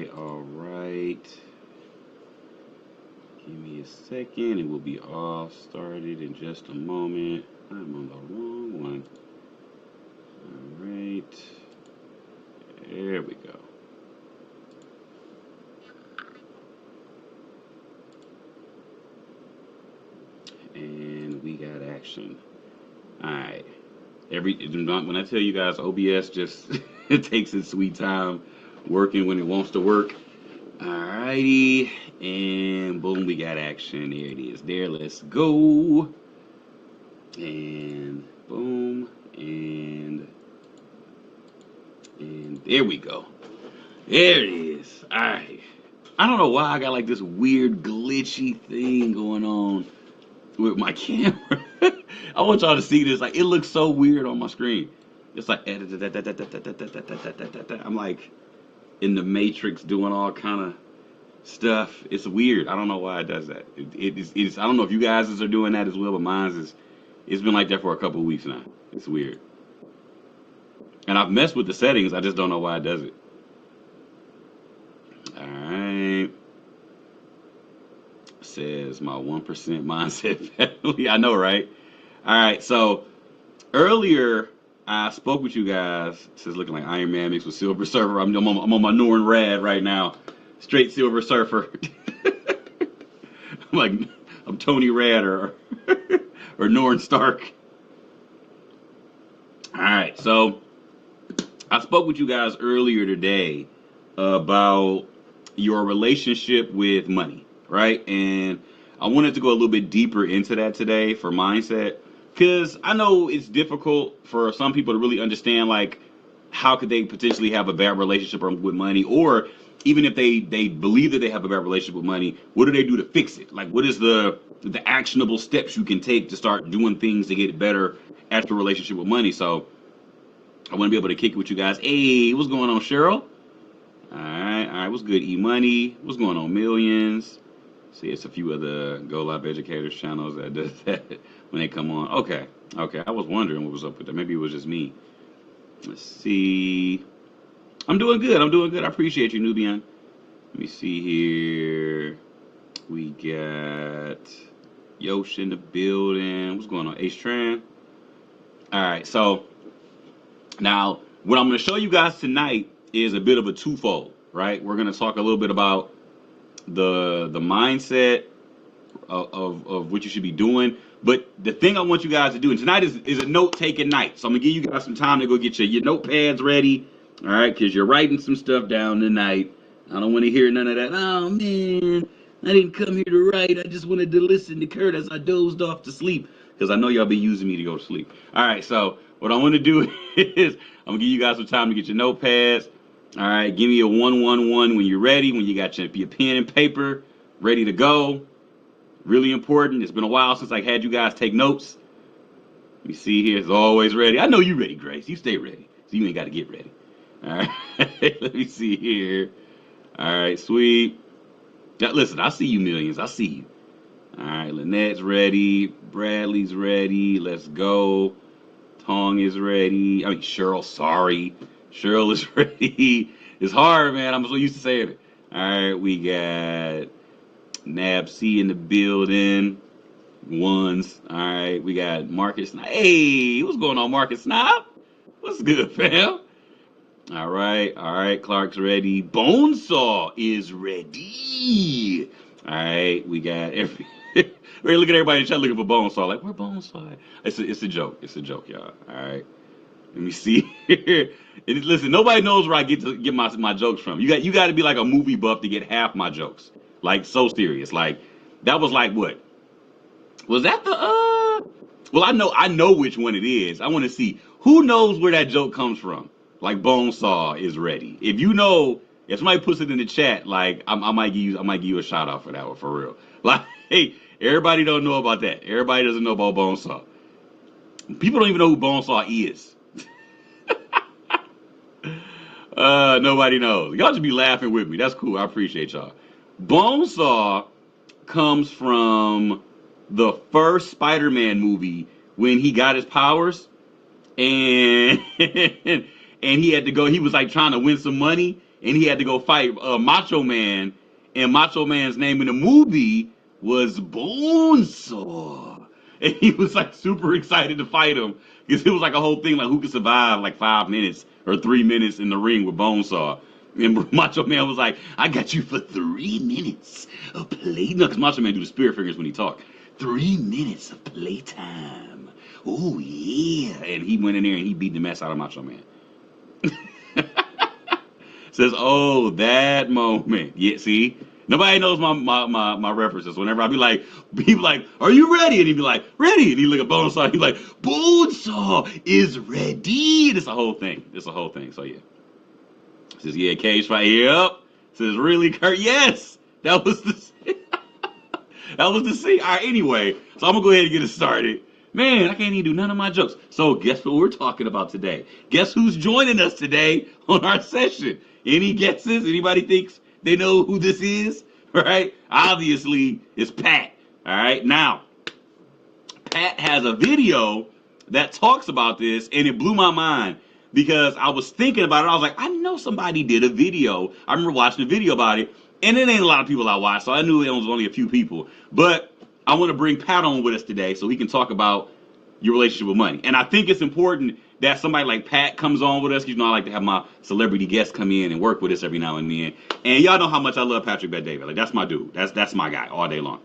all right. Give me a second and we'll be all started in just a moment. I'm on the wrong one. All right. There we go. And we got action. All right. When I tell you guys, OBS just it takes its sweet time working when it wants to work. Alrighty, and boom, we got action. There it is. There, let's go. And boom, and there we go. There it is. All right. I don't know why I got like this weird glitchy thing going on with my camera. I want y'all to see this. Like, it looks so weird on my screen. It's like I'm like in the Matrix doing all kind of stuff. It's weird. I don't know why it does that. It's I don't know if you guys are doing that as well, but mine's is it's been like that for a couple of weeks now. It's weird. And I've messed with the settings. I just don't know why it does it. All right. Says my 1% mindset family. I know, right? All right. So earlier I spoke with you guys. This is looking like Iron Man mixed with Silver Surfer. I'm on my Norn Rad right now. Straight Silver Surfer. I'm like I'm Tony Rad or or Norn Stark. All right. So I spoke with you guys earlier today about your relationship with money, right? And I wanted to go a little bit deeper into that today for mindset, because I know it's difficult for some people to really understand, like, how could they potentially have a bad relationship with money, or even if they believe that they have a bad relationship with money, what do they do to fix it? Like, what is the actionable steps you can take to start doing things to get better at your relationship with money? So I want to be able to kick it with you guys. Hey, what's going on, Cheryl? All right, what's good, E-Money? What's going on, Millions? See, it's a few other Go Live Educators channels that does that when they come on. Okay, I was wondering what was up with that. Maybe it was just me. Let's see. I'm doing good. I appreciate you, Nubian. Let me see here. We got Yosh in the building. What's going on, H-Tran? All right, so now what I'm going to show you guys tonight is a bit of a twofold, right? We're going to talk a little bit about the mindset of what you should be doing. But the thing I want you guys to do, and tonight is a note-taking night. So I'm going to give you guys some time to go get your notepads ready, all right? Because you're writing some stuff down tonight. I don't want to hear none of that. Oh, man, I didn't come here to write. I just wanted to listen to Kurt as I dozed off to sleep. Because I know y'all be using me to go to sleep. All right, so what I want to do is I'm going to give you guys some time to get your notepads. All right, give me a 111 when you're ready, when you got your pen and paper ready to go. Really important. It's been a while since I had you guys take notes. Let me see here. It's always ready. I know you ready, Grace. You stay ready. So you ain't got to get ready. All right. Let me see here. All right, sweet. Now, listen, I see you, Millions. I see you. All right, Lynette's ready. Bradley's ready. Let's go. Tong is ready. I mean, Cheryl, sorry. Cheryl is ready. It's hard, man. I'm so used to saying it. All right, we got Nab C in the building. Ones. All right, we got Marcus. Hey, what's going on, Marcus Snob? What's good, fam? All right. Clark's ready. Bonesaw is ready. All right, we got every. We're looking at everybody in the chat looking for Bonesaw. Like, where Bonesaw? It's a joke. It's a joke, y'all. All right. Let me see here. Listen, nobody knows where I get my jokes from. You got to be like a movie buff to get half my jokes. Like, so serious. Like, that was like what? Was that the Well, I know which one it is. I want to see who knows where that joke comes from. Like, Bonesaw is ready. If you know, if somebody puts it in the chat, like I might give you a shout out for that one for real. Like, hey, everybody don't know about that. Everybody doesn't know about Bonesaw. People don't even know who Bonesaw is. Nobody knows. Y'all just be laughing with me. That's cool. I appreciate y'all. Bonesaw comes from the first Spider-Man movie when he got his powers and and he had to go. He was like trying to win some money, and he had to go fight Macho Man, and Macho Man's name in the movie was Bonesaw, and he was like super excited to fight him because it was like a whole thing like who could survive like 5 minutes or 3 minutes in the ring with Bonesaw. And Macho Man was like, I got you for 3 minutes of play. No, because Macho Man do the spirit fingers when he talk. 3 minutes of playtime. Oh, yeah. And he went in there and he beat the mess out of Macho Man. Says, oh, that moment. Yeah, see? Nobody knows my references. Whenever I be like, are you ready? And he'd be like, ready. And he look at Bonesaw. He's like, Bonesaw is ready. It's a whole thing. So, yeah. Says, yeah, cage fight. Yep. Says, really, Kurt? Yes. That was the scene. All right, anyway. So I'm going to go ahead and get it started. Man, I can't even do none of my jokes. So guess what we're talking about today? Guess who's joining us today on our session? Any guesses? Anybody thinks they know who this is? Right? Obviously, it's Pat. All right. Now, Pat has a video that talks about this, and it blew my mind because I was thinking about it. I was like, I know somebody did a video. I remember watching a video about it, and it ain't a lot of people I watched, so I knew it was only a few people. But I want to bring Pat on with us today so he can talk about your relationship with money. And I think it's important that somebody like Pat comes on with us. You know, I like to have my celebrity guests come in and work with us every now and then. And y'all know how much I love Patrick Bet-David. Like, that's my dude. That's my guy all day long.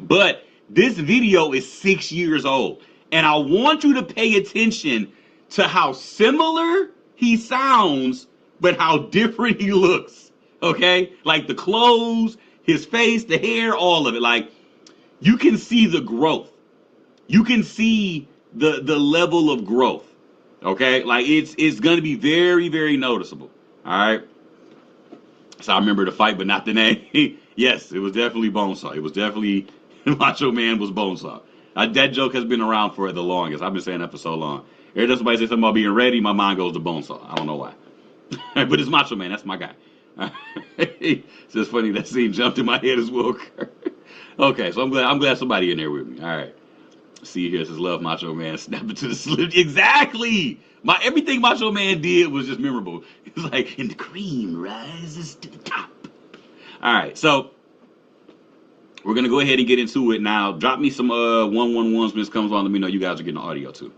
But this video is 6 years old. And I want you to pay attention to how similar he sounds, but how different he looks. Okay? Like the clothes, his face, the hair, all of it. Like, you can see the growth. You can see the level of growth. Okay? Like, it's going to be very, very noticeable. All right? So I remember the fight, but not the name. Yes, it was definitely Bonesaw. It was definitely Macho Man was Bonesaw. That joke has been around for the longest. I've been saying that for so long. Every time somebody says something about being ready, my mind goes to Bonesaw. I don't know why. But it's Macho Man. That's my guy. It's just funny that scene jumped in my head as well. Okay, so I'm glad somebody in there with me. All right. See here, says love Macho Man. Snap it to the slip. Exactly. Everything Macho Man did was just memorable. It was like, and the cream rises to the top. All right, so we're gonna go ahead and get into it now. Drop me some 111s when this comes on. Let me know you guys are getting the audio too.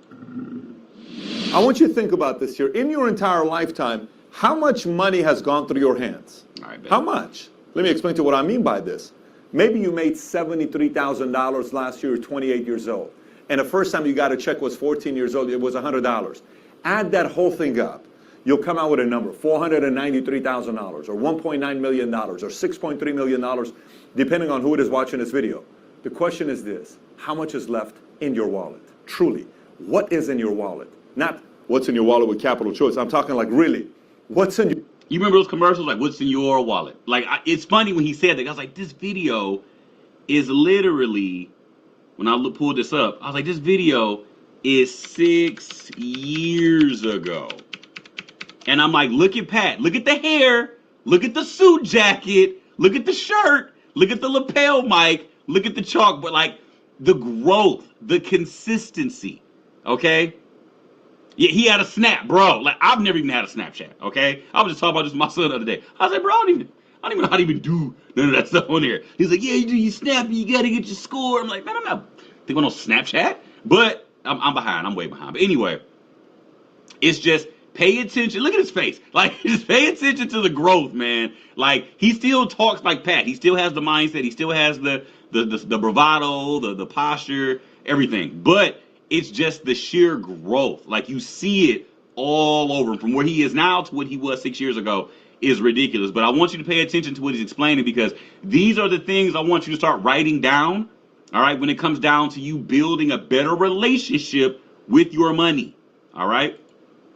I want you to think about this here. In your entire lifetime, how much money has gone through your hands? All right, how much? Let me explain to you what I mean by this. Maybe you made $73,000 last year, 28 years old. And the first time you got a check was 14 years old, it was $100. Add that whole thing up. You'll come out with a number, $493,000 or $1.9 million or $6.3 million, depending on who it is watching this video. The question is this: how much is left in your wallet? Truly, what is in your wallet? Not what's in your wallet with capital choice. I'm talking like really, what's in your... You remember those commercials like what's in your wallet? Like it's funny when he said that. I was like, this video is literally, when I pulled this up, I was like, this video is 6 years ago. And I'm like, look at Pat. Look at the hair. Look at the suit jacket. Look at the shirt. Look at the lapel mic. Look at the chalk. But like the growth, the consistency. Okay? Yeah, he had a snap, bro. Like, I've never even had a Snapchat, okay? I was just talking about this with my son the other day. I was like, bro, I don't even know how to even do none of that stuff on there. He's like, yeah, you do your snap, you gotta get your score. I'm like, man, I'm not thinking on Snapchat. But I'm behind. I'm way behind. But anyway, it's just pay attention. Look at his face. Like, just pay attention to the growth, man. Like, he still talks like Pat. He still has the mindset. He still has the bravado, the posture, everything. But it's just the sheer growth. Like, you see it all over him. From where he is now to what he was 6 years ago is ridiculous. But I want you to pay attention to what he's explaining, because these are the things I want you to start writing down, all right, when it comes down to you building a better relationship with your money, all right?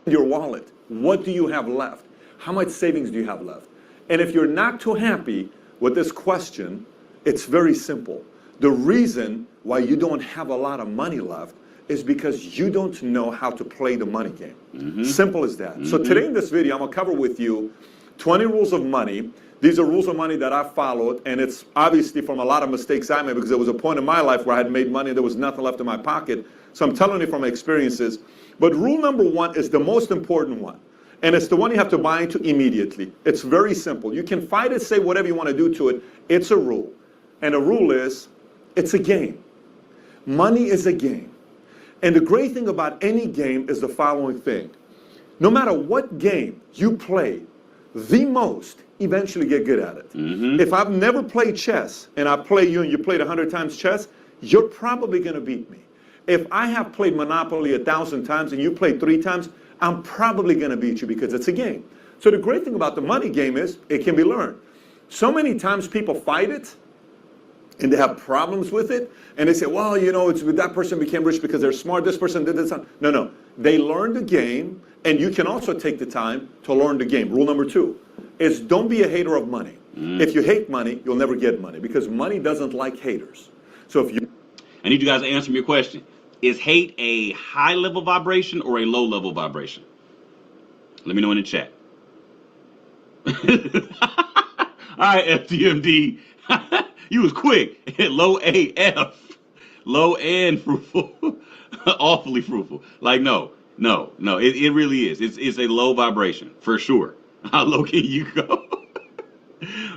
Your wallet. What do you have left? How much savings do you have left? And if you're not too happy with this question, it's very simple. The reason why you don't have a lot of money left is because you don't know how to play the money game. Mm-hmm. Simple as that. Mm-hmm. So today in this video, I'm gonna cover with you 20 rules of money. These are rules of money that I followed, and it's obviously from a lot of mistakes I made, because there was a point in my life where I had made money and there was nothing left in my pocket. So I'm telling you from my experiences. But rule number one is the most important one. And it's the one you have to buy into immediately. It's very simple. You can fight it, say whatever you want to do to it. It's a rule. And the rule is, it's a game. Money is a game. And the great thing about any game is the following thing. No matter what game you play the most, eventually get good at it. If I've never played chess and I play you and you played 100 times chess, you're probably going to beat me. If I have played Monopoly 1,000 times and you played 3 times, I'm probably going to beat you because it's a game. So the great thing about the money game is it can be learned. So many times people fight it and they have problems with it, and they say, well, you know, that person became rich because they're smart, this person did this. No, no. They learned the game, and you can also take the time to learn the game. Rule number 2 is don't be a hater of money. If you hate money, you'll never get money because money doesn't like haters. So if you... I need you guys to answer me a question. Is hate a high-level vibration or a low-level vibration? Let me know in the chat. All right, FTMD. You was quick. Low AF. Low and fruitful. Awfully fruitful. Like, no. It really is. It's a low vibration, for sure. How low can you go?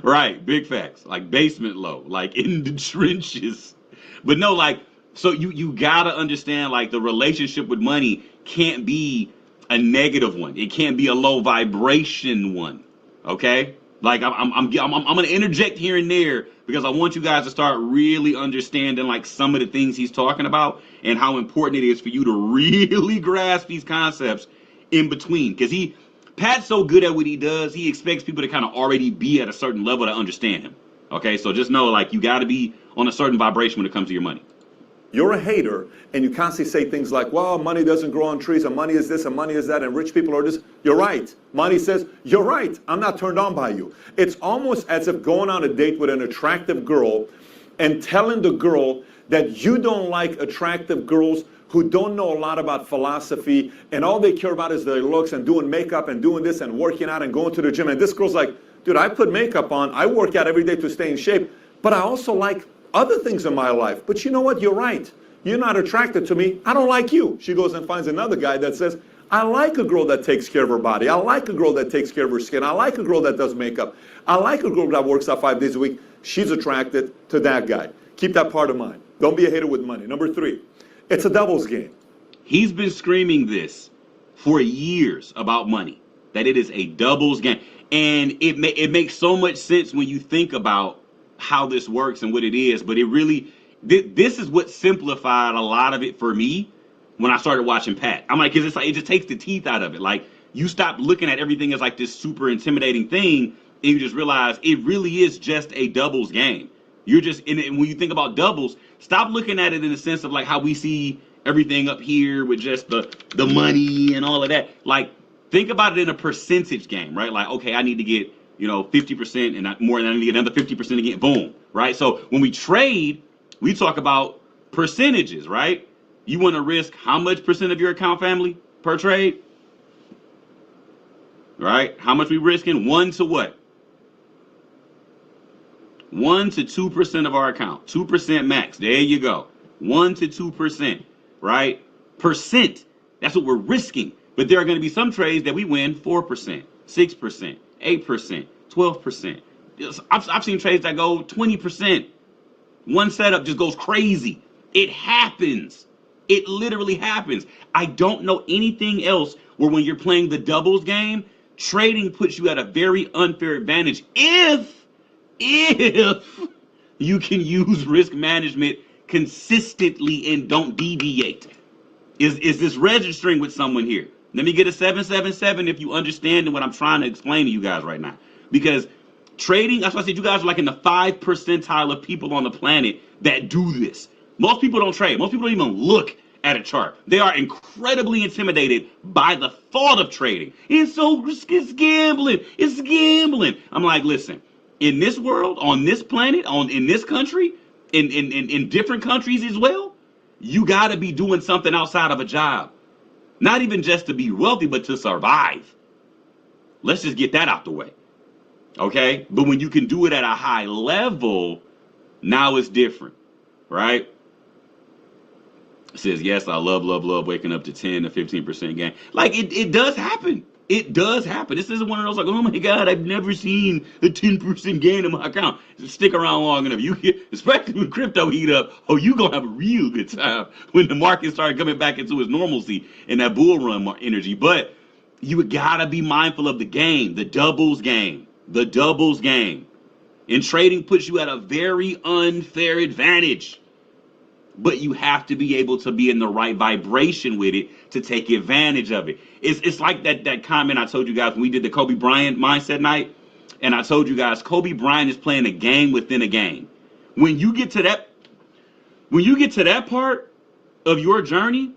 Right, big facts. Like basement low. Like in the trenches. But no, like, so you gotta understand, like, the relationship with money can't be a negative one. It can't be a low vibration one. Okay? Like, I'm gonna interject here and there because I want you guys to start really understanding, like, some of the things he's talking about and how important it is for you to really grasp these concepts in between. Because Pat's so good at what he does, he expects people to kind of already be at a certain level to understand him. Okay, so just know, like, you got to be on a certain vibration when it comes to your money. You're a hater, and you constantly say things like, well, money doesn't grow on trees, and money is this, and money is that, and rich people are this. You're right. Money says, you're right. I'm not turned on by you. It's almost as if going on a date with an attractive girl and telling the girl that you don't like attractive girls who don't know a lot about philosophy, and all they care about is their looks and doing makeup and doing this and working out and going to the gym. And this girl's like, dude, I put makeup on. I work out every day to stay in shape, but I also like other things in my life. But you know what? You're right. You're not attracted to me. I don't like you. She goes and finds another guy that says, I like a girl that takes care of her body. I like a girl that takes care of her skin. I like a girl that does makeup. I like a girl that works out 5 days a week. She's attracted to that guy. Keep that part of mind. Don't be a hater with money. Number 3, it's a doubles game. He's been screaming this for years about money, that it is a doubles game. And it makes so much sense when you think about how this works and what it is, but it really, this is what simplified a lot of it for me when I started watching Pat. I'm like, 'cause it's like, it just takes the teeth out of it. Like, you stop looking at everything as like this super intimidating thing, and you just realize it really is just a doubles game. You're just in it. When you think about doubles, stop looking at it in the sense of like how we see everything up here with just the money and all of that. Like, think about it in a percentage game, right? Like, okay, I need to get, 50% and not more than I need to get another 50% again. Boom, right? So when we trade, we talk about percentages, right? You want to risk how much percent of your account, family, per trade? Right? How much we risking? 1 to what? 1 to 2% of our account. 2% max. There you go. 1 to 2%, right? Percent. That's what we're risking. But there are going to be some trades that we win 4%, 6%, 8%, 12%. I've seen trades that go 20%. One setup just goes crazy. It happens. It literally happens. I don't know anything else where when you're playing the doubles game, trading puts you at a very unfair advantage if you can use risk management consistently and don't deviate. Is this registering with someone here? Let me get a 777 if you understand what I'm trying to explain to you guys right now. Because trading, that's why I said you guys are like in the 5th percentile of people on the planet that do this. Most people don't trade. Most people don't even look at a chart. They are incredibly intimidated by the thought of trading. It's gambling. It's gambling. I'm like, listen, in this world, on this planet, in this country, in different countries as well, you got to be doing something outside of a job. Not even just to be wealthy, but to survive. Let's just get that out the way. Okay? But when you can do it at a high level, now it's different. Right? It says, yes, I love waking up to 10 to 15% gain. Like, it does happen. It does happen. This isn't one of those like, oh my God, I've never seen a 10% gain in my account. Stick around long enough. You get, especially when crypto heat up, oh, you gonna have a real good time when the market started coming back into its normalcy and that bull run energy. But you gotta be mindful of the game, the doubles game, the doubles game. And trading puts you at a very unfair advantage. But you have to be able to be in the right vibration with it to take advantage of it. It's like that comment I told you guys when we did the Kobe Bryant mindset night, and I told you guys Kobe Bryant is playing a game within a game. When you get to that part of your journey,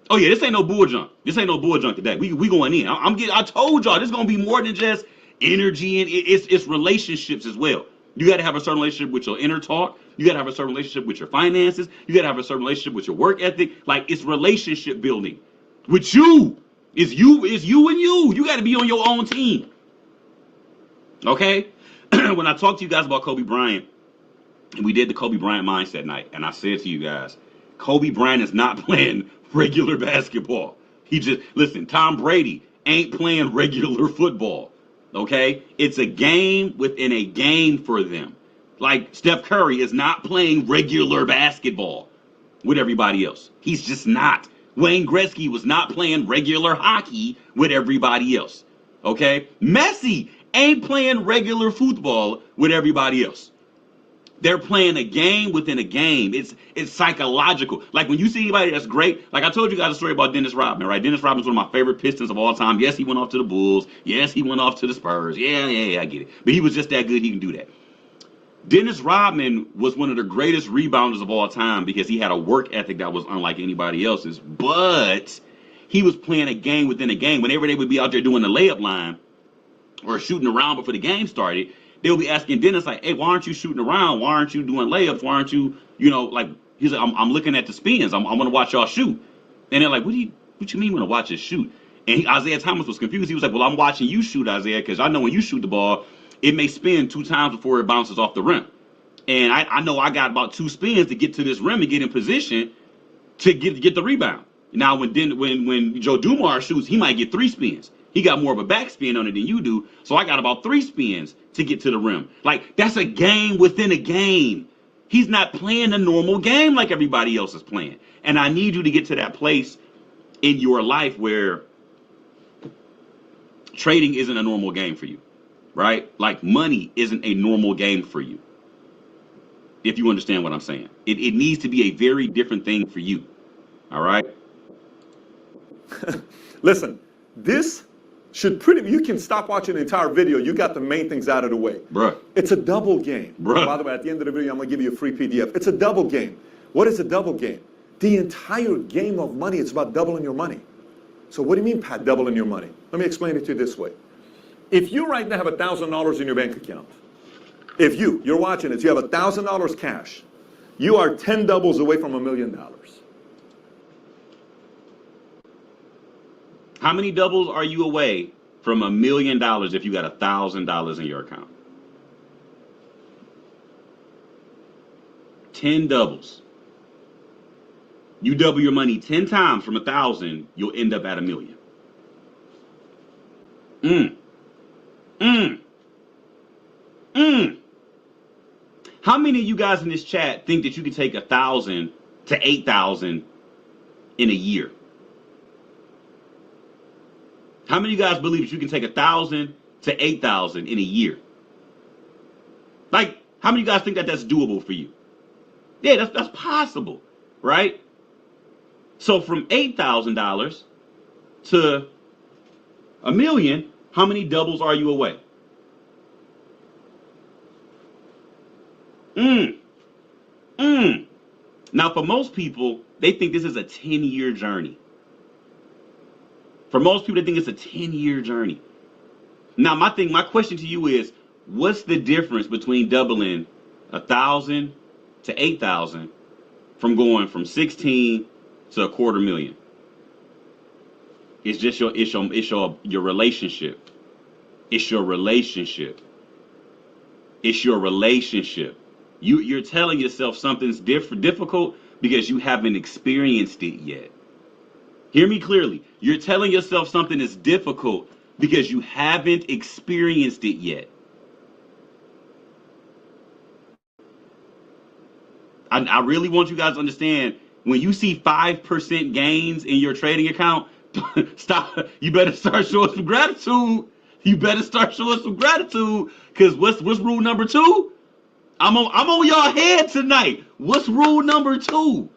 oh yeah, this ain't no bull junk. This ain't no bull junk today. We going in. I told y'all this is gonna be more than just energy, and it's relationships as well. You got to have a certain relationship with your inner talk. You got to have a certain relationship with your finances. You got to have a certain relationship with your work ethic. Like, it's relationship building with you. It's you and you. You got to be on your own team. Okay? When I talked to you guys about Kobe Bryant, and we did the Kobe Bryant mindset night, and I said to you guys, Kobe Bryant is not playing regular basketball. Listen, Tom Brady ain't playing regular football. Okay? It's a game within a game for them. Like, Steph Curry is not playing regular basketball with everybody else. He's just not. Wayne Gretzky was not playing regular hockey with everybody else. Okay? Messi ain't playing regular football with everybody else. They're playing a game within a game. It's psychological. Like, when you see anybody that's great, like I told you guys a story about Dennis Rodman, right? Dennis Rodman's one of my favorite Pistons of all time. Yes, he went off to the Bulls. Yes, he went off to the Spurs. Yeah, I get it. But he was just that good, he can do that. Dennis Rodman was one of the greatest rebounders of all time because he had a work ethic that was unlike anybody else's. But he was playing a game within a game. Whenever they would be out there doing the layup line or shooting around before the game started, they'll be asking Dennis, like, hey, why aren't you shooting around? Why aren't you doing layups? Why aren't you, like, he's like, I'm looking at the spins. I'm going to watch y'all shoot. And they're like, what you mean when to watch us shoot? And Isaiah Thomas was confused. He was like, well, I'm watching you shoot, Isaiah, because I know when you shoot the ball, it may spin 2 times before it bounces off the rim. And I know I got about 2 spins to get to this rim and get in position to get the rebound. Now, when Joe Dumars shoots, he might get 3 spins. He got more of a backspin on it than you do. So I got about 3 spins to get to the rim. Like, that's a game within a game. He's not playing a normal game like everybody else is playing. And I need you to get to that place in your life where trading isn't a normal game for you, right? Like, money isn't a normal game for you. If you understand what I'm saying. It needs to be a very different thing for you. All right? Listen, this should you can stop watching the entire video. You got the main things out of the way. Bruh. It's a double game. Bruh. By the way, at the end of the video, I'm going to give you a free PDF. It's a double game. What is a double game? The entire game of money is about doubling your money. So what do you mean, Pat, doubling your money? Let me explain it to you this way. If you right now have $1,000 in your bank account, if you're watching this, you have $1,000 cash, you are 10 doubles away from $1 million. How many doubles are you away from $1 million if you got $1,000 in your account? 10 doubles. You double your money 10 times from 1,000, you'll end up at $1 million. How many of you guys in this chat think that you can take 1,000 to 8,000 in a year? How many of you guys believe that you can take 1,000 to 8,000 in a year? Like, how many of you guys think that that's doable for you? Yeah, that's possible, right? So from $8,000 to $1 million, how many doubles are you away? Now, for most people, they think this is a 10-year journey. For most people, they think it's a 10-year journey. Now, my question to you is, what's the difference between doubling 1,000 to 8,000 from going from 16 to $250,000? It's just your relationship. It's your relationship. It's your relationship. You're telling yourself something's difficult because you haven't experienced it yet. Hear me clearly. You're telling yourself something is difficult because you haven't experienced it yet. I really want you guys to understand, when you see 5% gains in your trading account, stop. You better start showing some gratitude. You better start showing some gratitude. Because what's rule number 2? I'm on y'all head tonight. What's rule number 2?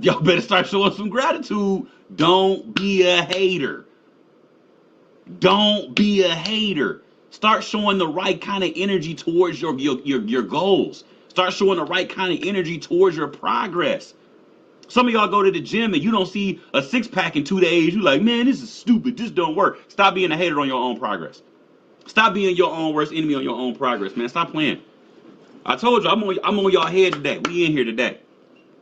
Y'all better start showing some gratitude. Don't be a hater. Don't be a hater. Start showing the right kind of energy towards your goals. Start showing the right kind of energy towards your progress. Some of y'all go to the gym and you don't see a 6-pack in 2 days. You're like, man, this is stupid. This don't work. Stop being a hater on your own progress. Stop being your own worst enemy on your own progress, man. Stop playing. I told you, I'm on y'all head today. We in here today.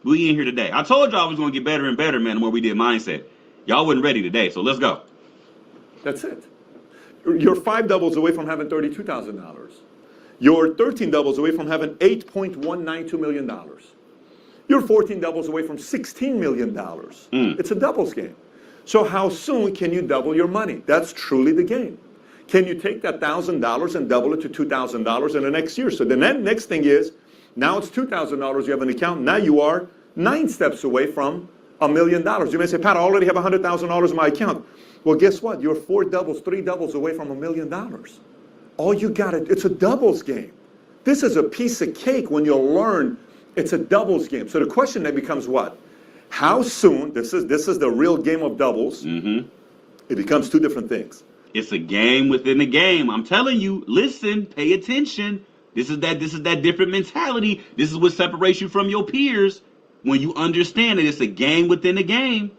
We in here today. I told y'all I was going to get better and better, man, the more we did mindset. Y'all wasn't ready today, so let's go. That's it. You're 5 doubles away from having $32,000. You're 13 doubles away from having $8.192 million. You're 14 doubles away from $16 million. It's a doubles game. So how soon can you double your money? That's truly the game. Can you take that $1,000 and double it to $2,000 in the next year? So the next thing is, now it's $2,000 you have an account. Now you are 9 steps away from $1 million. You may say, Pat, I already have $100,000 in my account. Well, guess what? You're 4 doubles, 3 doubles away from $1 million. All you got to, it's a doubles game. This is a piece of cake when you learn it's a doubles game. So the question then becomes what? How soon, this is the real game of doubles. It becomes 2 different things. It's a game within the game. I'm telling you, listen, pay attention. This is that different mentality. This is what separates you from your peers. When you understand that it's a game within the game.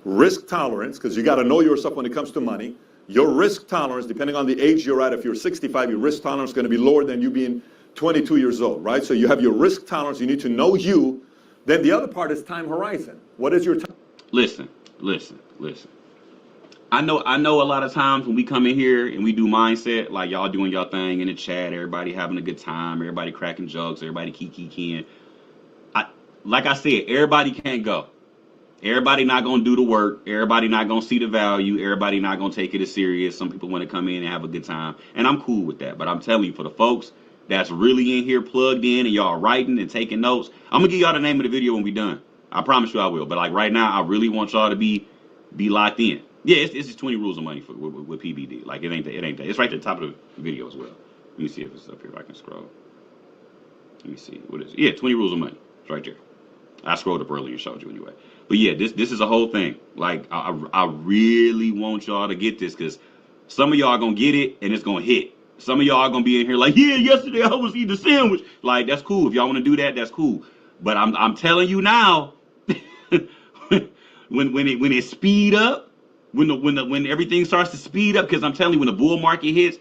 Risk tolerance, because you got to know yourself when it comes to money. Your risk tolerance, depending on the age you're at, if you're 65, your risk tolerance is going to be lower than you being 22 years old, right? So you have your risk tolerance. You need to know you. Then the other part is time horizon. What is your time? Listen. I know a lot of times when we come in here and we do mindset, like y'all doing y'all thing in the chat, everybody having a good time, everybody cracking jokes, everybody kikiing. Like I said, everybody can't go. Everybody not gonna do the work. Everybody not gonna see the value. Everybody not gonna take it as serious. Some people want to come in and have a good time, and I'm cool with that. But I'm telling you, for the folks that's really in here plugged in and y'all writing and taking notes, I'm gonna give y'all the name of the video when we done. I promise you I will. But like right now, I really want y'all to be locked in. Yeah, it's just 20 rules of money with PBD. Like it ain't that. It's right at the top of the video as well. Let me see if it's up here. If I can scroll. Let me see. What is it? Yeah, 20 rules of money. It's right there. I scrolled up earlier and showed you anyway. But yeah, this is a whole thing. Like I really want y'all to get this, because some of y'all gonna get it and it's gonna hit. Some of y'all gonna be in here like, yeah, yesterday I was eating a sandwich. Like that's cool. If y'all want to do that, that's cool. But I'm telling you now, when it speed up, when everything starts to speed up, because I'm telling you, when the bull market hits,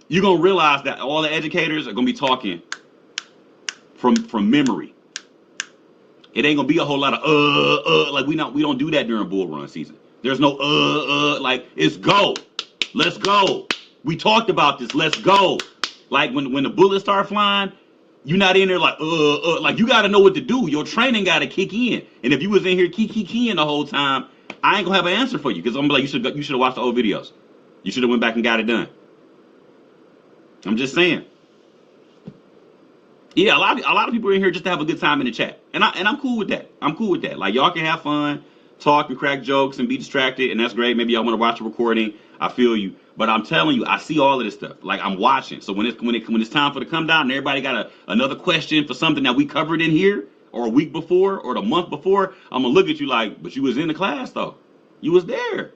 you're gonna realize that all the educators are gonna be talking from memory. It ain't gonna be a whole lot of like we don't do that during bull run season. There's no like it's go. Let's go. We talked about this. Let's go. Like when the bullets start flying, you're not in there like like you gotta know what to do. Your training gotta kick in. And if you was in here keying the whole time, I ain't gonna have an answer for you, because I'm gonna be like, you should have watched the old videos. You should have went back and got it done. I'm just saying. Yeah, a lot of people are in here just to have a good time in the chat, and I'm cool with that. I'm cool with that. Like y'all can have fun, talk and crack jokes and be distracted, and that's great. Maybe y'all want to watch a recording. I feel you, but I'm telling you, I see all of this stuff. Like I'm watching. So when it's time for the come down, and everybody got another question for something that we covered in here, or a week before, or the month before, I'm gonna look at you like, but you was in the class though. You was there.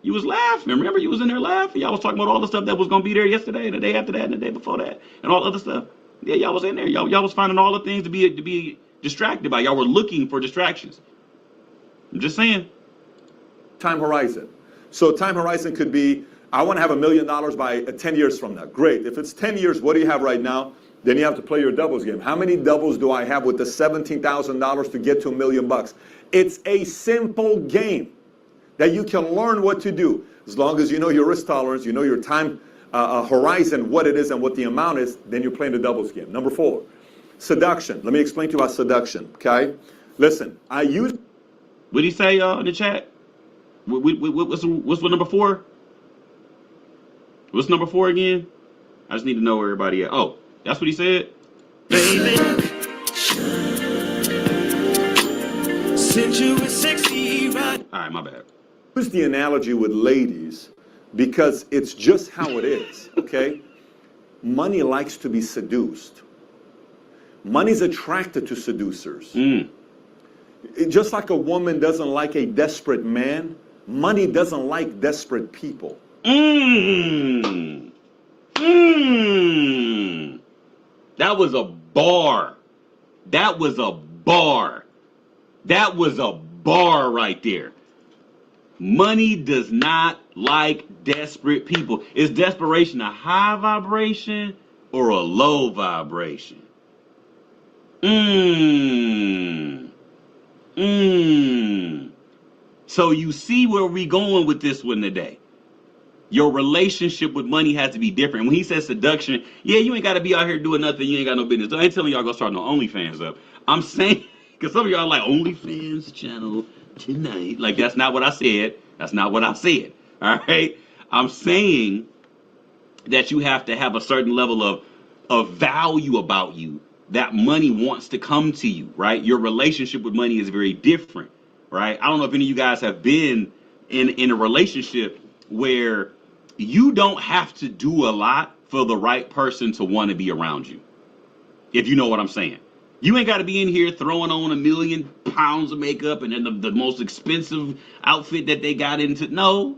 You was laughing. Remember, you was in there laughing. Y'all was talking about all the stuff that was gonna be there yesterday, and the day after that, and the day before that, and all the other stuff. Yeah, y'all was in there. Y'all was finding all the things to be distracted by. Y'all were looking for distractions. I'm just saying. Time horizon. So time horizon could be, I want to have $1 million by 10 years from now. Great. If it's 10 years, what do you have right now? Then you have to play your doubles game. How many doubles do I have with the $17,000 to get to $1 million? It's a simple game that you can learn what to do. As long as you know your risk tolerance, you know your time horizon, what it is and what the amount is, then you're playing the doubles game. Number 4, seduction. Let me explain to you about seduction, okay? Listen, I use... What did he say, in the chat? What's number four? What's number four again? I just need to know where everybody at. Oh, that's what he said? Baby, since you were sexy, right? All right, my bad. Use the analogy with ladies because it's just how it is, okay? Money likes to be seduced. Money's attracted to seducers. Just like a woman doesn't like a desperate man, money doesn't like desperate people. That was a bar. That was a bar. That was a bar right there. Money does not like desperate people. Is desperation a high vibration or a low vibration? So you see where we going with this one today. Your relationship with money has to be different. When he says seduction, yeah, you ain't got to be out here doing nothing. You ain't got no business. I ain't telling y'all go start no OnlyFans up. I'm saying, because some of y'all like OnlyFans channel tonight. Like, that's not what I said. That's not what I said. All right. I'm saying that you have to have a certain level of value about you that money wants to come to you, right? Your relationship with money is very different, right? I don't know if any of you guys have been in a relationship where you don't have to do a lot for the right person to want to be around you. If you know what I'm saying. You ain't got to be in here throwing on 1 million pounds of makeup and then the most expensive outfit that they got into. No.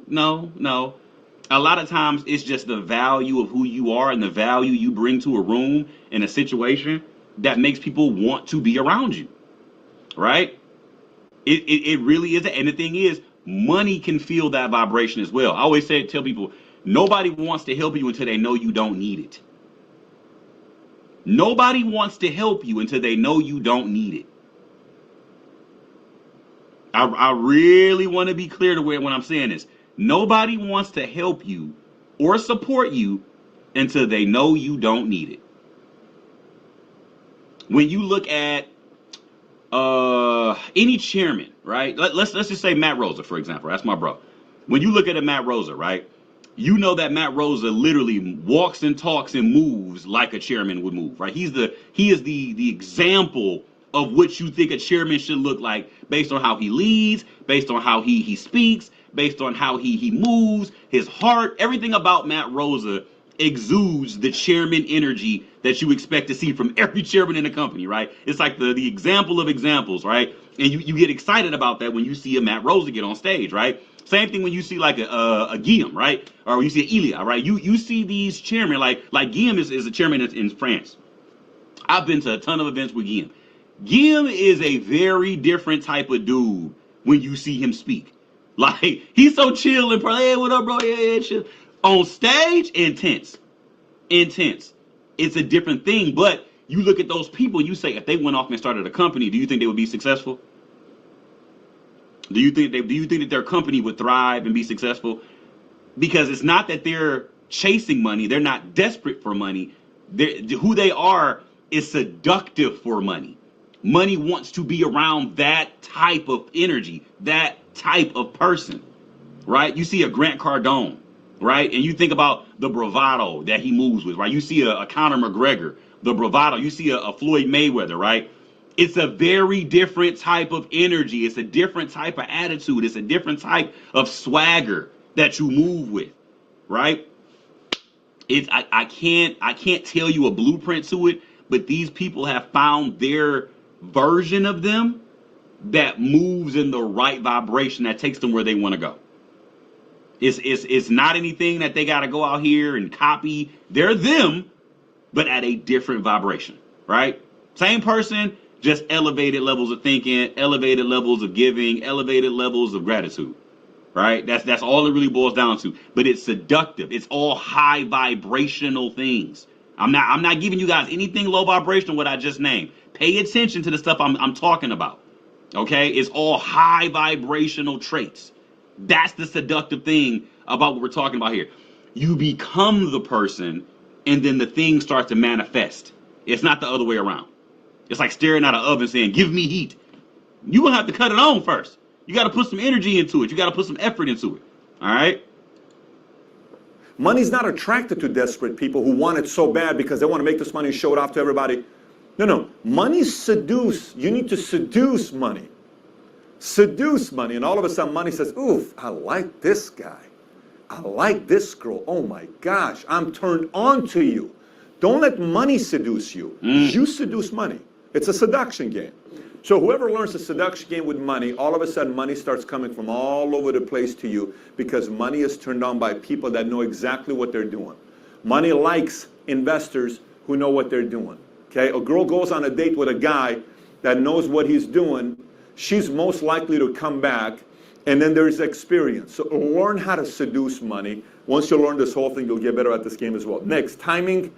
A lot of times it's just the value of who you are and the value you bring to a room and a situation that makes people want to be around you, right? It really is. And the thing is, money can feel that vibration as well. I always tell people, nobody wants to help you until they know you don't need it. Nobody wants to help you until they know you don't need it. I really want to be clear to when I'm saying this. Nobody wants to help you or support you until they know you don't need it. When you look at any chairman, right? Let's just say Matt Rosa, for example. That's my bro. When you look at a Matt Rosa, right? You know that Matt Rosa literally walks and talks and moves like a chairman would move, right? He is the example of what you think a chairman should look like based on how he leads, based on how he speaks, based on how he moves, his heart, everything about Matt Rosa exudes the chairman energy that you expect to see from every chairman in the company, right? It's like the example of examples, right? And you get excited about that when you see a Matt Rosa get on stage, right? Same thing when you see like a Guillaume, right? Or when you see Elia, right? You see these chairmen, like Guillaume is a chairman in France. I've been to a ton of events with Guillaume. Guillaume is a very different type of dude when you see him speak. Like, he's so chill and probably, hey, what up, bro? Yeah, chill. On stage, intense. It's a different thing, but you look at those people, you say, if they went off and started a company, do you think they would be successful? Do you think that their company would thrive and be successful? Because it's not that they're chasing money. They're not desperate for money. Who they are is seductive for money. Money wants to be around that type of energy, that type of person, right? You see a Grant Cardone, right? And you think about the bravado that he moves with, right? You see a Conor McGregor, the bravado. You see a Floyd Mayweather, right? It's a very different type of energy. It's a different type of attitude. It's a different type of swagger that you move with, right? I can't tell you a blueprint to it, but these people have found their version of them that moves in the right vibration that takes them where they want to go. It's not anything that they got to go out here and copy. They're them, but at a different vibration, right? Same person, just elevated levels of thinking, elevated levels of giving, elevated levels of gratitude, right? That's all it really boils down to. But it's seductive. It's all high vibrational things. I'm not giving you guys anything low vibrational what I just named. Pay attention to the stuff I'm talking about. Okay? It's all high vibrational traits. That's the seductive thing about what we're talking about here. You become the person and then the thing starts to manifest. It's not the other way around. It's like staring at an oven saying, give me heat. You gonna have to cut it on first. You got to put some energy into it. You got to put some effort into it. All right. Money's not attracted to desperate people who want it so bad because they want to make this money and show it off to everybody. No, no. Money seduce. You need to seduce money. Seduce money. And all of a sudden money says, oof, I like this guy. I like this girl. Oh my gosh, I'm turned on to you. Don't let money seduce you. You seduce money. It's a seduction game. So whoever learns the seduction game with money, all of a sudden money starts coming from all over the place to you because money is turned on by people that know exactly what they're doing. Money likes investors who know what they're doing. Okay? A girl goes on a date with a guy that knows what he's doing, she's most likely to come back, and then there's experience. So learn how to seduce money. Once you learn this whole thing, you'll get better at this game as well. Next, timing.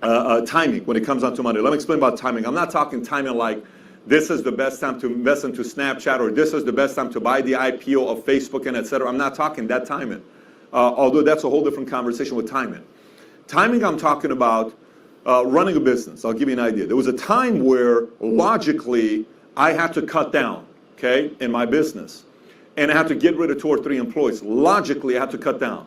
Timing when it comes down to money. Let me explain about timing. I'm not talking timing like this is the best time to invest into Snapchat or this is the best time to buy the IPO of Facebook and etc. I'm not talking that timing. Although that's a whole different conversation with timing. Timing, I'm talking about running a business. I'll give you an idea. There was a time where logically I had to cut down, okay, in my business. And I had to get rid of 2 or 3 employees. Logically, I had to cut down.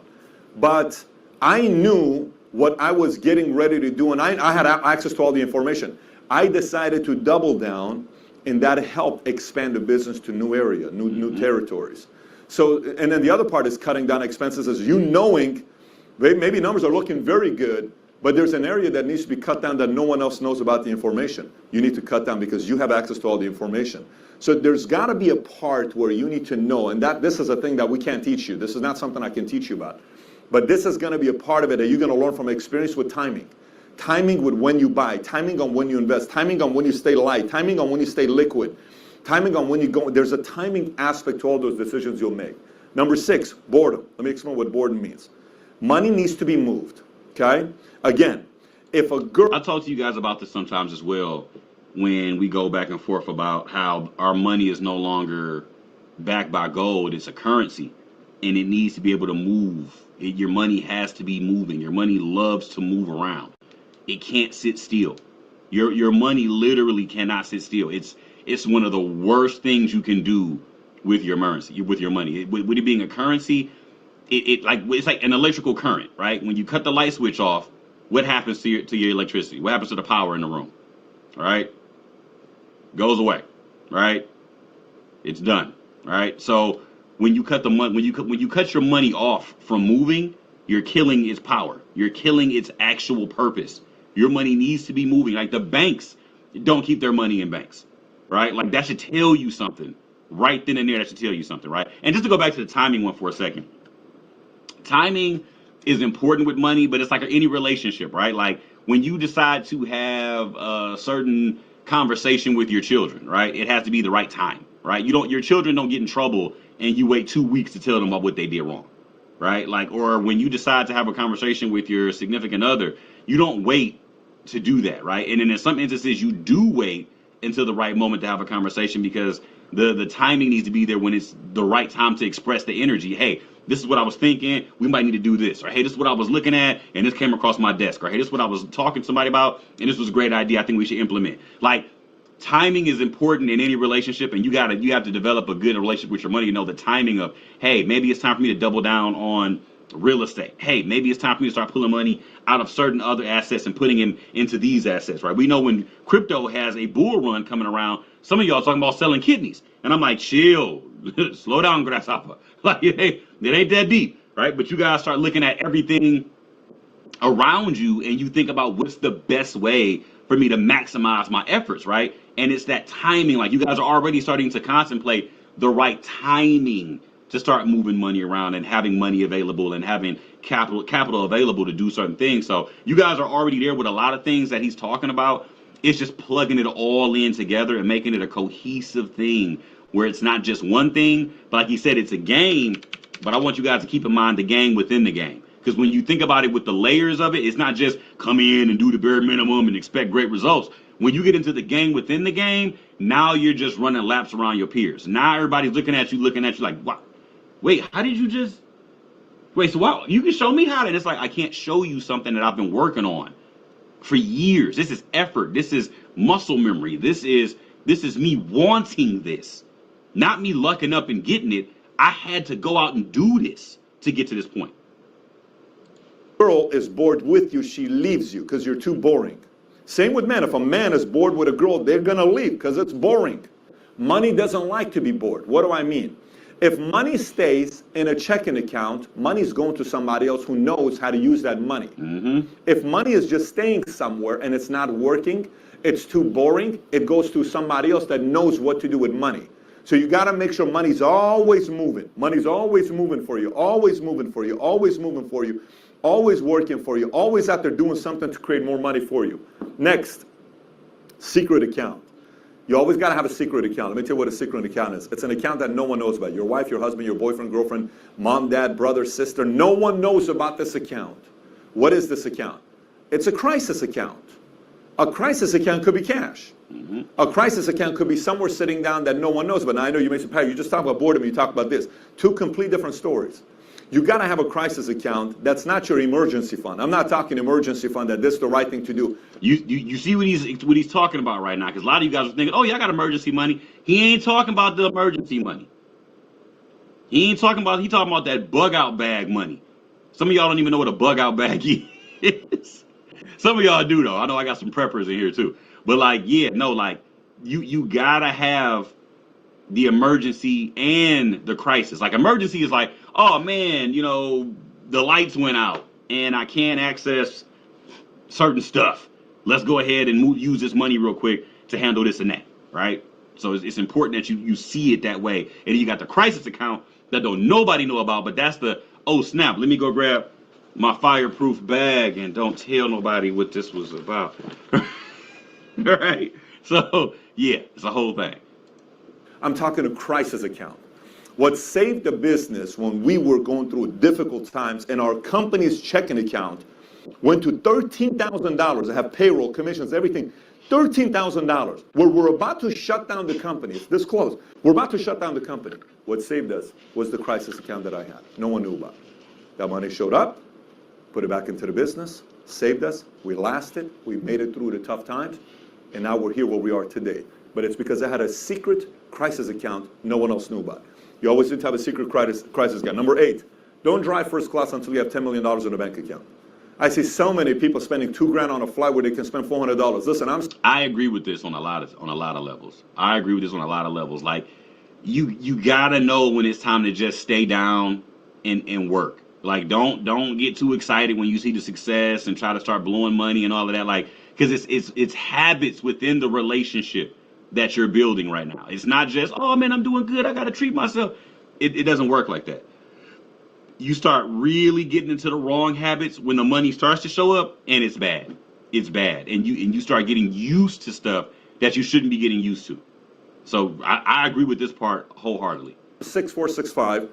But I knew what I was getting ready to do, and I had access to all the information. I decided to double down, and that helped expand the business to new area, new territories. So, and then the other part is cutting down expenses, is you knowing maybe numbers are looking very good, but there's an area that needs to be cut down that no one else knows about the information. You need to cut down because you have access to all the information. So there's got to be a part where you need to know, and this is a thing that we can't teach you. This is not something I can teach you about. But this is going to be a part of it that you're going to learn from experience with timing. Timing with when you buy, timing on when you invest, timing on when you stay light, timing on when you stay liquid, timing on when you go. There's a timing aspect to all those decisions you'll make. Number 6, boredom. Let me explain what boredom means. Money needs to be moved, okay? Again, if a girl... I talk to you guys about this sometimes as well when we go back and forth about how our money is no longer backed by gold. It's a currency, and it needs to be able to move. Your money has to be moving. Your money loves to move around. It can't sit still. Your money literally cannot sit still. It's one of the worst things you can do with your currency. With your money, with it being a currency, it's like an electrical current, right? When you cut the light switch off, what happens to your electricity? What happens to the power in the room? All right, goes away, right? It's done, right? So when you cut the money, when you cut your money off from moving, you're killing its power. You're killing its actual purpose. Your money needs to be moving. Like the banks don't keep their money in banks, right? Like that should tell you something right then and there. That should tell you something, right? And just to go back to the timing one for a second. Timing is important with money, but it's like any relationship, right? Like when you decide to have a certain conversation with your children, right? It has to be the right time, right? Your children don't get in trouble and you wait 2 weeks to tell them about what they did wrong, right? Like, or when you decide to have a conversation with your significant other, you don't wait to do that, right? And then in some instances, you do wait until the right moment to have a conversation because the timing needs to be there when it's the right time to express the energy. Hey, this is what I was thinking. We might need to do this. Or hey, this is what I was looking at, and this came across my desk. Or hey, this is what I was talking to somebody about, and this was a great idea. I think we should implement. Like, timing is important in any relationship, and you have to develop a good relationship with your money. You know the timing of, hey, maybe it's time for me to double down on real estate. Hey, maybe it's time for me to start pulling money out of certain other assets and putting them into these assets, right? We know when crypto has a bull run coming around, some of y'all talking about selling kidneys. And I'm like, chill, slow down, grasshopper. Like, hey, it ain't that deep, right? But you guys start looking at everything around you and you think about what's the best way for me to maximize my efforts, right? And it's that timing. Like you guys are already starting to contemplate the right timing to start moving money around and having money available and having capital available to do certain things. So you guys are already there with a lot of things that he's talking about. It's just plugging it all in together and making it a cohesive thing where it's not just one thing, but like he said, it's a game. But I want you guys to keep in mind the game within the game. Because when you think about it with the layers of it, it's not just come in and do the bare minimum and expect great results. When you get into the game within the game, now you're just running laps around your peers. Now everybody's looking at you like, wow, wait, how did you just, wait, so wow, you can show me how to, and it's like, I can't show you something that I've been working on for years. This is effort. This is muscle memory. This is me wanting this. Not me lucking up and getting it. I had to go out and do this to get to this point. Girl is bored with you, she leaves you because you're too boring. Same with men. If a man is bored with a girl, they're gonna leave because it's boring. Money doesn't like to be bored. What do I mean? If money stays in a checking account, money's going to somebody else who knows how to use that money. If money is just staying somewhere and it's not working, it's too boring, it goes to somebody else that knows what to do with money. So you got to make sure money's always moving. Money's always moving for you, always moving for you, always moving for you, always working for you, always out there doing something to create more money for you. Next, secret account. You always got to have a secret account. Let me tell you what a secret account is. It's an account that no one knows about. Your wife, your husband, your boyfriend, girlfriend, mom, dad, brother, sister. No one knows about this account. What is this account? It's a crisis account. A crisis account could be cash. A crisis account could be somewhere sitting down that no one knows about. Now, I know you may say, Pat, you just talk about boredom, you talk about this. Two complete different stories. You got to have a crisis account that's not your emergency fund. I'm not talking emergency fund that this is the right thing to do. You see what he's talking about right now? Because a lot of you guys are thinking, oh, yeah, I got emergency money. He ain't talking about the emergency money. He talking about that bug out bag money. Some of y'all don't even know what a bug out bag is. Some of y'all do though. I know I got some preppers in here too. But like, yeah, no, like you gotta have the emergency and the crisis. Like emergency is like, oh man, the lights went out and I can't access certain stuff. Let's go ahead and use this money real quick to handle this and that, right? So it's important that you see it that way. And then you got the crisis account that don't nobody know about, but that's the, oh snap, let me go grab my fireproof bag and don't tell nobody what this was about. Right? So yeah, it's a whole thing. I'm talking a crisis account. What saved the business when we were going through difficult times and our company's checking account went to $13,000. I have payroll, commissions, everything. $13,000. Where we're about to shut down the company. It's this close. We're about to shut down the company. What saved us was the crisis account that I had. No one knew about it. That money showed up, put it back into the business, saved us. We lasted. We made it through the tough times. And now we're here where we are today. But it's because I had a secret crisis account no one else knew about. You always need to have a secret crisis account. Number 8, don't drive first class until you have $10 million in a bank account. I see so many people spending $2,000 on a flight where they can spend $400. Listen, I agree with this on a lot of levels. I agree with this on a lot of levels. Like you gotta know when it's time to just stay down and work. Like don't get too excited when you see the success and try to start blowing money and all of that. Like because it's habits within the relationship that you're building right now. It's not just, oh man, I'm doing good, I gotta treat myself. It doesn't work like that. You start really getting into the wrong habits when the money starts to show up, and it's bad. It's bad. And you start getting used to stuff that you shouldn't be getting used to. So I agree with this part wholeheartedly. 6'4", 6'5",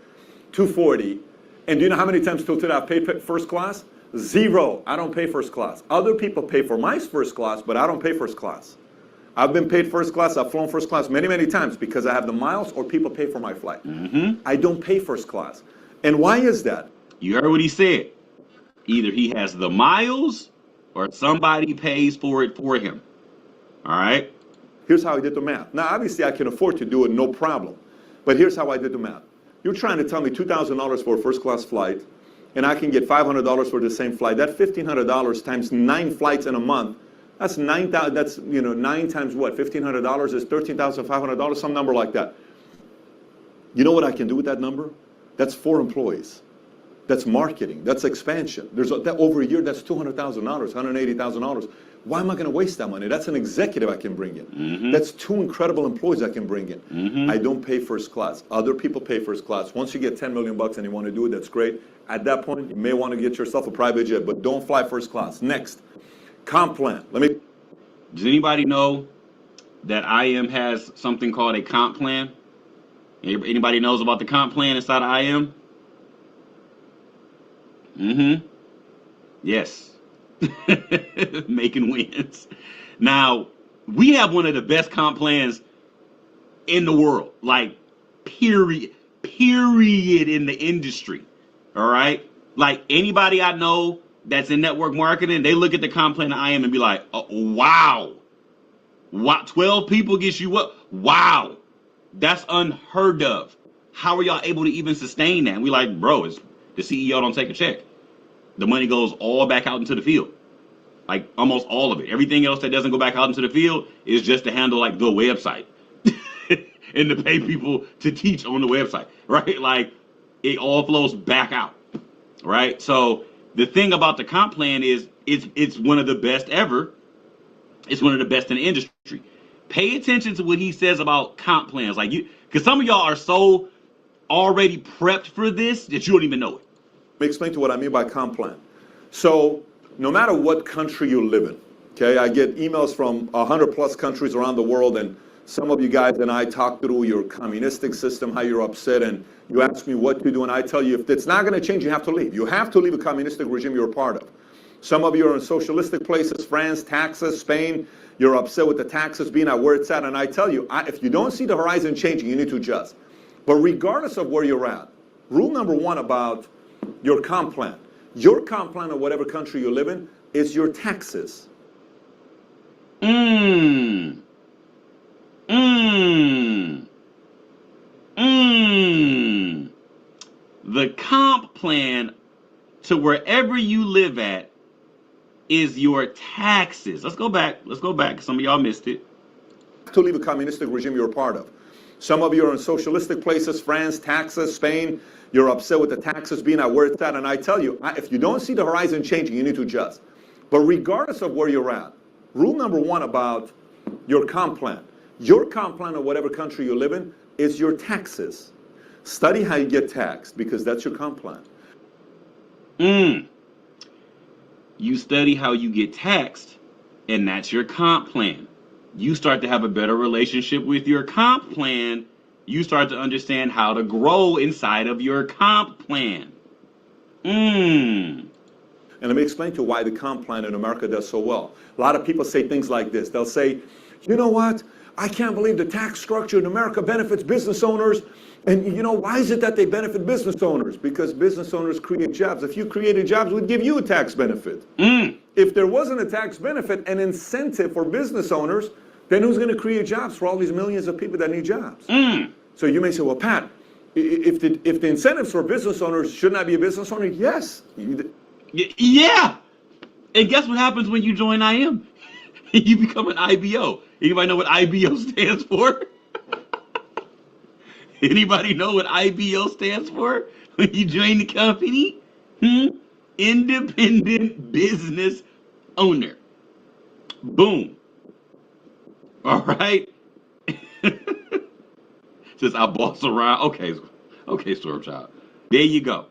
240. And do you know how many times till today I've paid first class? 0. I don't pay first class. Other people pay for my first class, but I don't pay first class. I've been paid first class. I've flown first class many, many times because I have the miles or people pay for my flight. I don't pay first class. And why is that? You heard what he said. Either he has the miles or somebody pays for it for him. All right? Here's how I did the math. Now, obviously, I can afford to do it, no problem. But here's how I did the math. You're trying to tell me $2,000 for a first class flight, and I can get $500 for the same flight. That $1,500 times 9 flights in a month, that's 9,000. That's 9 times what? $1,500 is $13,500, some number like that. You know what I can do with that number? That's 4 employees. That's marketing. That's expansion. Over a year, that's $200,000, $180,000. Why am I going to waste that money? That's an executive I can bring in. That's 2 incredible employees I can bring in. I don't pay first class. Other people pay first class. Once you get 10 million bucks and you want to do it, that's great. At that point, you may want to get yourself a private jet, but don't fly first class. Next, comp plan. Does anybody know that IM has something called a comp plan? Anybody knows about the comp plan inside of IM? Yes. Making wins. Now, we have one of the best comp plans in the world. Like, period in the industry. All right? Like, anybody I know that's in network marketing, they look at the comp plan of IM and be like, oh, wow. What, 12 people gets you what? Wow. That's unheard of. How are y'all able to even sustain that? And we like, bro, it's the CEO don't take a check. The money goes all back out into the field. Like almost all of it. Everything else that doesn't go back out into the field is just to handle like the website and to pay people to teach on the website, right? Like it all flows back out, right? So the thing about the comp plan is it's one of the best ever. It's one of the best in the industry. Pay attention to what he says about comp plans, like you, because some of y'all are so already prepped for this that you don't even know it. Let me explain to what I mean by comp plan. So no matter what country you live in, okay, I get emails from 100 plus countries around the world, and some of you guys and I talk through your communistic system, how you're upset, and you ask me what to do, and I tell you if it's not going to change, you have to leave. You have to leave a communistic regime you're a part of. Some of you are in socialistic places, France, taxes, Spain. You're upset with the taxes being at where it's at, and I tell you, if you don't see the horizon changing, you need to adjust. But regardless of where you're at, rule number one about your comp plan. Your comp plan of whatever country you live in is your taxes. The comp plan to wherever you live at is your taxes. Let's go back. Some of y'all missed it. To leave a communistic regime you're a part of. Some of you are in socialistic places, France, taxes, Spain. You're upset with the taxes being at where it's at, and I tell you, if you don't see the horizon changing, you need to adjust. But regardless of where you're at, rule number one about your comp plan. Your comp plan of whatever country you live in is your taxes. Study how you get taxed, because that's your comp plan. You study how you get taxed, and that's your comp plan. You start to have a better relationship with your comp plan. You start to understand how to grow inside of your comp plan. And let me explain to you why the comp plan in America does so well. A lot of people say things like this. They'll say, you know what? I can't believe the tax structure in America benefits business owners. And you know, why is it that they benefit business owners? Because business owners create jobs. If you created jobs, we'd give you a tax benefit. If there wasn't a tax benefit, an incentive for business owners, then who's going to create jobs for all these millions of people that need jobs? So you may say, well, Pat, if the incentives for business owners, shouldn't I be a business owner? Yes. Yeah. And guess what happens when you join IM? You become an IBO. Anybody know what IBO stands for? Anybody know what IBO stands for when you join the company? Independent business owner. Boom. All right. Says I boss around. Okay, Stormchild. There you go.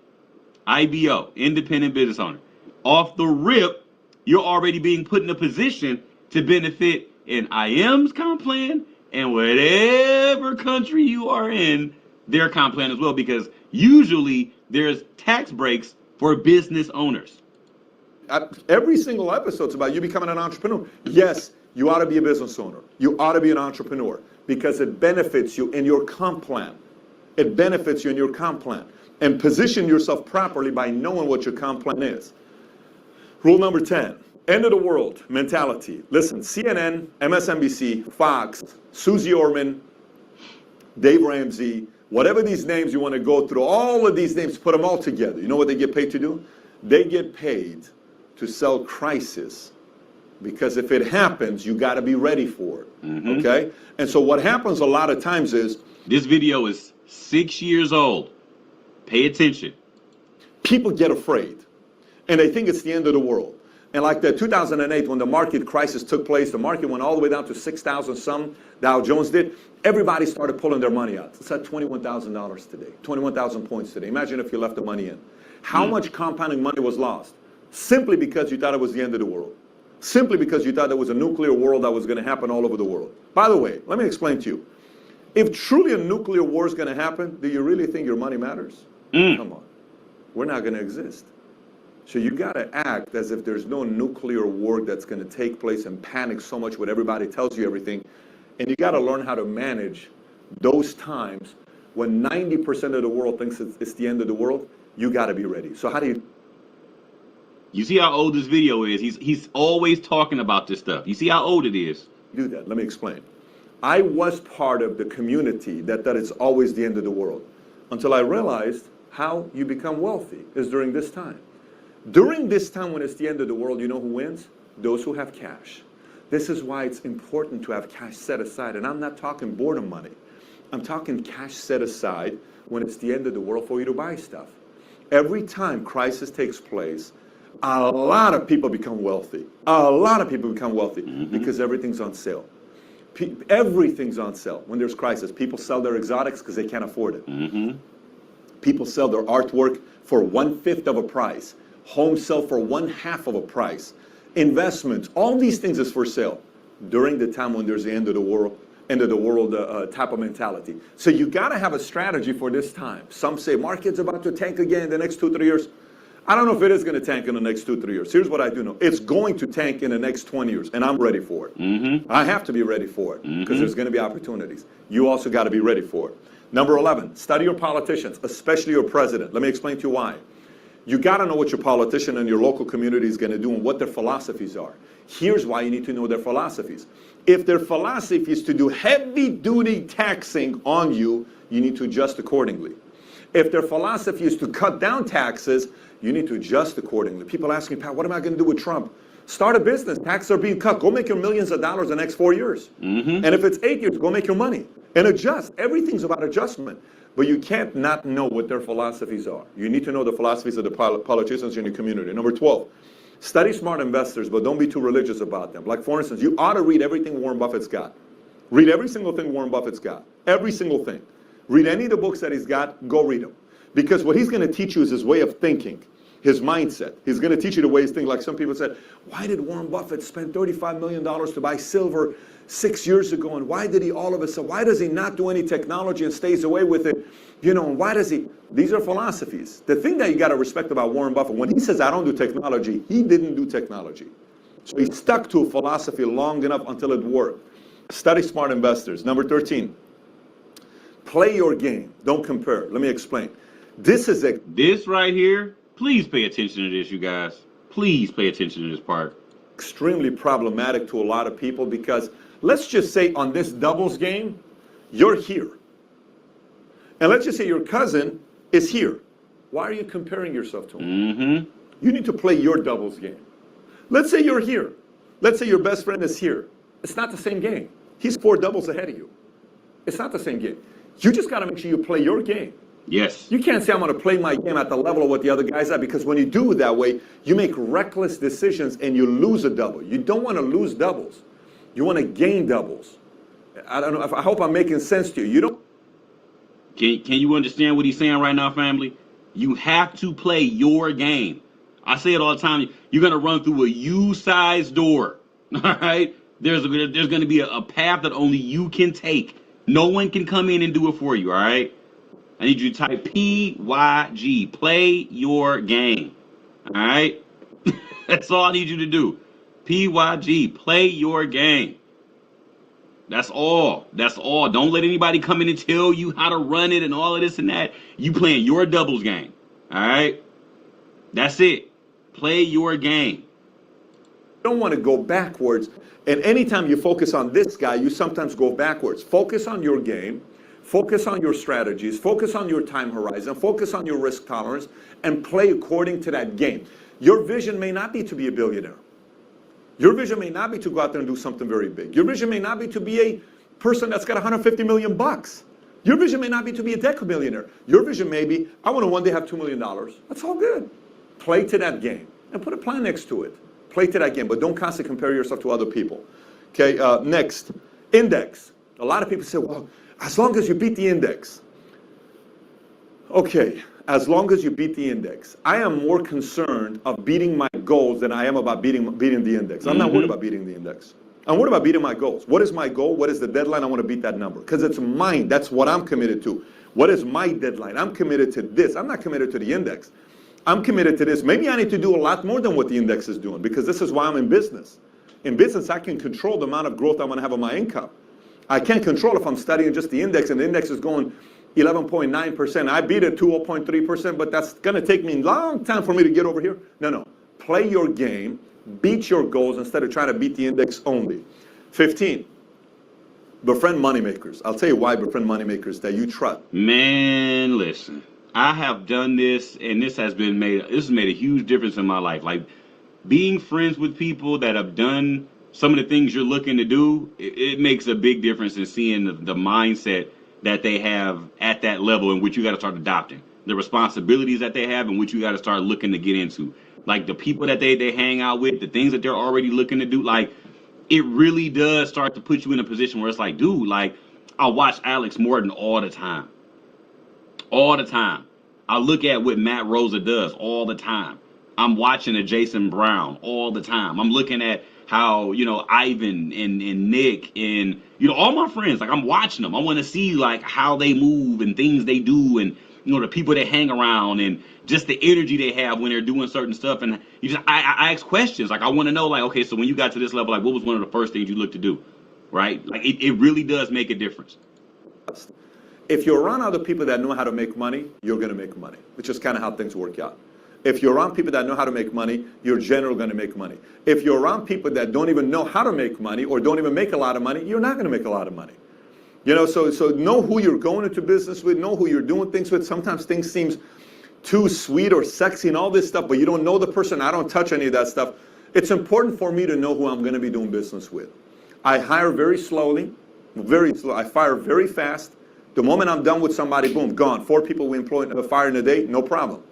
IBO, independent business owner. Off the rip, you're already being put in a position to benefit in IM's comp plan and whatever country you are in, their comp plan as well, because usually there's tax breaks for business owners. Every single episode's about you becoming an entrepreneur. Yes, you ought to be a business owner. You ought to be an entrepreneur because it benefits you in your comp plan. It benefits you in your comp plan. And position yourself properly by knowing what your comp plan is. Rule number 10, end of the world mentality. Listen, CNN, MSNBC, Fox, Susie Orman, Dave Ramsey, whatever these names you want to go through, all of these names, put them all together. You know what they get paid to do? They get paid to sell crisis. Because if it happens, you got to be ready for it, okay? And so what happens a lot of times is... This video is 6 years old. Pay attention. People get afraid, and they think it's the end of the world. And like that 2008, when the market crisis took place, the market went all the way down to 6,000 some, Dow Jones did, everybody started pulling their money out. It's at $21,000 today, 21,000 points today. Imagine if you left the money in. How much compounding money was lost? Simply because you thought it was the end of the world. Simply because you thought there was a nuclear war that was going to happen all over the world. By the way, let me explain to you. If truly a nuclear war is going to happen, do you really think your money matters? Come on. We're not going to exist. So you got to act as if there's no nuclear war that's going to take place and panic so much when everybody tells you everything. And you got to learn how to manage those times when 90% of the world thinks it's the end of the world. You got to be ready. So how do you... You see how old this video is? He's always talking about this stuff. You see how old it is? Do that. Let me explain. I was part of the community that it's always the end of the world, until I realized how you become wealthy is during this time. During this time when it's the end of the world, you know who wins? Those who have cash. This is why it's important to have cash set aside. And I'm not talking boredom money. I'm talking cash set aside when it's the end of the world for you to buy stuff. Every time crisis takes place, a lot of people become wealthy. A lot of people become wealthy because everything's on sale. Everything's on sale when there's crisis. People sell their exotics because they can't afford it. People sell their artwork for 1/5 of a price. Homes sell for 1/2 of a price. Investments, all these things is for sale during the time when there's the end of the world type of mentality. So you got to have a strategy for this time. Some say market's about to tank again in the next 2-3 years. I don't know if it is going to tank in the next 2-3 years. Here's what I do know. It's going to tank in the next 20 years, and I'm ready for it. I have to be ready for it because there's going to be opportunities. You also got to be ready for it. Number 11, study your politicians, especially your president. Let me explain to you why. You got to know what your politician and your local community is going to do and what their philosophies are. Here's why you need to know their philosophies. If their philosophy is to do heavy-duty taxing on you, you need to adjust accordingly. If their philosophy is to cut down taxes, you need to adjust accordingly. People ask me, Pat, what am I going to do with Trump? Start a business. Taxes are being cut. Go make your millions of dollars the next 4 years. And if it's 8 years, go make your money. And adjust. Everything's about adjustment. But you can't not know what their philosophies are. You need to know the philosophies of the politicians in your community. Number 12, study smart investors, but don't be too religious about them. Like, for instance, you ought to read everything Warren Buffett's got. Read every single thing Warren Buffett's got. Every single thing. Read any of the books that he's got, go read them. Because what he's going to teach you is his way of thinking, his mindset. He's going to teach you the way he's thinking. Like some people said, why did Warren Buffett spend $35 million to buy silver 6 years ago? And why did he all of a sudden, why does he not do any technology and stays away with it? You know, and why does he? These are philosophies. The thing that you got to respect about Warren Buffett, when he says, I don't do technology, he didn't do technology. So he stuck to a philosophy long enough until it worked. Study smart investors. Number 13, play your game. Don't compare. Let me explain. This right here, please pay attention to this, you guys. Please pay attention to this part. Extremely problematic to a lot of people because let's just say on this doubles game, you're here. And let's just say your cousin is here. Why are you comparing yourself to him? You need to play your doubles game. Let's say you're here. Let's say your best friend is here. It's not the same game. He's 4 doubles ahead of you. It's not the same game. You just got to make sure you play your game. Yes. You can't say I'm going to play my game at the level of what the other guys are, because when you do it that way, you make reckless decisions and you lose a double. You don't want to lose doubles. You want to gain doubles. I don't know. I hope I'm making sense to you. You don't. Can you understand what he's saying right now, family? You have to play your game. I say it all the time. You're going to run through a U-sized door. All right? There's going to be a path that only you can take. No one can come in and do it for you, all right? I need you to type PYG. Play your game. All right? That's all I need you to do. PYG. Play your game. That's all. That's all. Don't let anybody come in and tell you how to run it and all of this and that. You playing your doubles game. All right? That's it. Play your game. You don't want to go backwards. And anytime you focus on this guy, you sometimes go backwards. Focus on your game. Focus on your strategies. Focus on your time horizon. Focus on your risk tolerance. And play according to that game. Your vision may not be to be a billionaire. Your vision may not be to go out there and do something very big. Your vision may not be to be a person that's got 150 million bucks. Your vision may not be to be a decamillionaire. Your vision may be, I want to one day have $2 million. That's all good. Play to that game and put a plan next to it. Play to that game, but don't constantly compare yourself to other people. Okay, next, index. A lot of people say, well, as long as you beat the index. Okay, as long as you beat the index. I am more concerned of beating my goals than I am about beating the index. I'm not worried about beating the index. I'm worried about beating my goals. What is my goal? What is the deadline? I want to beat that number because it's mine. That's what I'm committed to. What is my deadline? I'm committed to this. I'm not committed to the index. I'm committed to this. Maybe I need to do a lot more than what the index is doing because this is why I'm in business. In business, I can control the amount of growth I'm going to have on my income. I can't control if I'm studying just the index and the index is going 11.9%. I beat it 2.3%, but that's going to take me a long time for me to get over here. No. Play your game. Beat your goals instead of trying to beat the index only. 15. Befriend moneymakers. I'll tell you why befriend moneymakers that you trust. Man, listen, I have done this, and this has made a huge difference in my life. Like being friends with people that have done some of the things you're looking to do, it makes a big difference in seeing the mindset that they have at that level in which you got to start adopting, the responsibilities that they have in which you got to start looking to get into, like the people that they hang out with, the things that they're already looking to do. Like it really does start to put you in a position where it's like, dude, like I watch Alex Morton all the time. All the time. I look at what Matt Rosa does all the time. I'm watching a Jason Brown all the time. I'm looking at how, Ivan and Nick and, all my friends, like I'm watching them. I want to see like how they move and things they do and, the people they hang around and just the energy they have when they're doing certain stuff. And I ask questions. Like I want to know like, okay, so when you got to this level, like what was one of the first things you looked to do? Right? Like it really does make a difference. If you're around other people that know how to make money, you're going to make money. It's just kind of how things work out. If you're around people that know how to make money, you're generally going to make money. If you're around people that don't even know how to make money or don't even make a lot of money, you're not going to make a lot of money. So know who you're going into business with, know who you're doing things with. Sometimes things seem too sweet or sexy and all this stuff, but you don't know the person. I don't touch any of that stuff. It's important for me to know who I'm going to be doing business with. I hire very slowly, very slow. I fire very fast. The moment I'm done with somebody, boom, gone. 4 people we employ fire in a day, no problem.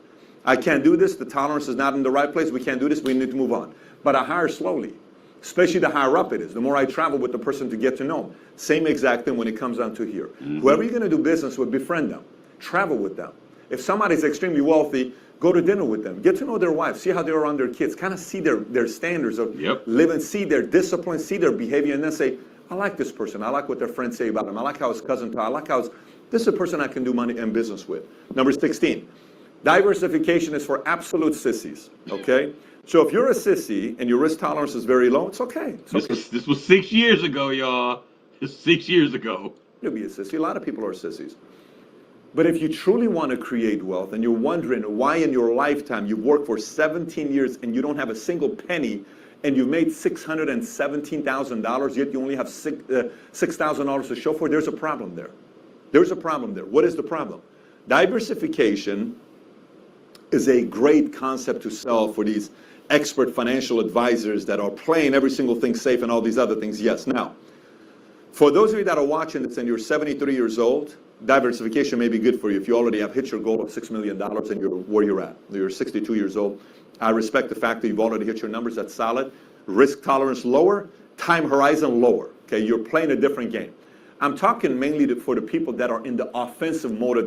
I can't do this. The tolerance is not in the right place. We can't do this. We need to move on. But I hire slowly, especially the higher up it is. The more I travel with the person to get to know them. Same exact thing when it comes down to here. Mm-hmm. Whoever you're going to do business with, befriend them. Travel with them. If somebody's extremely wealthy, go to dinner with them. Get to know their wife. See how they're around their kids. Kind of see their standards of living. See their discipline. See their behavior. And then say, I like this person. I like what their friends say about him. I like how his cousin talks. I like how this is a person I can do money and business with. Number 16. Diversification is for absolute sissies, okay? So if you're a sissy and your risk tolerance is very low, it's okay. This was 6 years ago, y'all. It's 6 years ago. You'll be a sissy. A lot of people are sissies. But if you truly want to create wealth and you're wondering why in your lifetime you've worked for 17 years and you don't have a single penny and you've made $617,000, yet you only have $6,000 to show for it, there's a problem there. There's a problem there. What is the problem? Diversification is a great concept to sell for these expert financial advisors that are playing every single thing safe and all these other things. Yes. Now, for those of you that are watching this and you're 73 years old, diversification may be good for you if you already have hit your goal of $6 million and you're where you're at. You're 62 years old. I respect the fact that you've already hit your numbers. That's solid. Risk tolerance lower, time horizon lower. Okay, you're playing a different game. I'm talking mainly for the people that are in the offensive mode of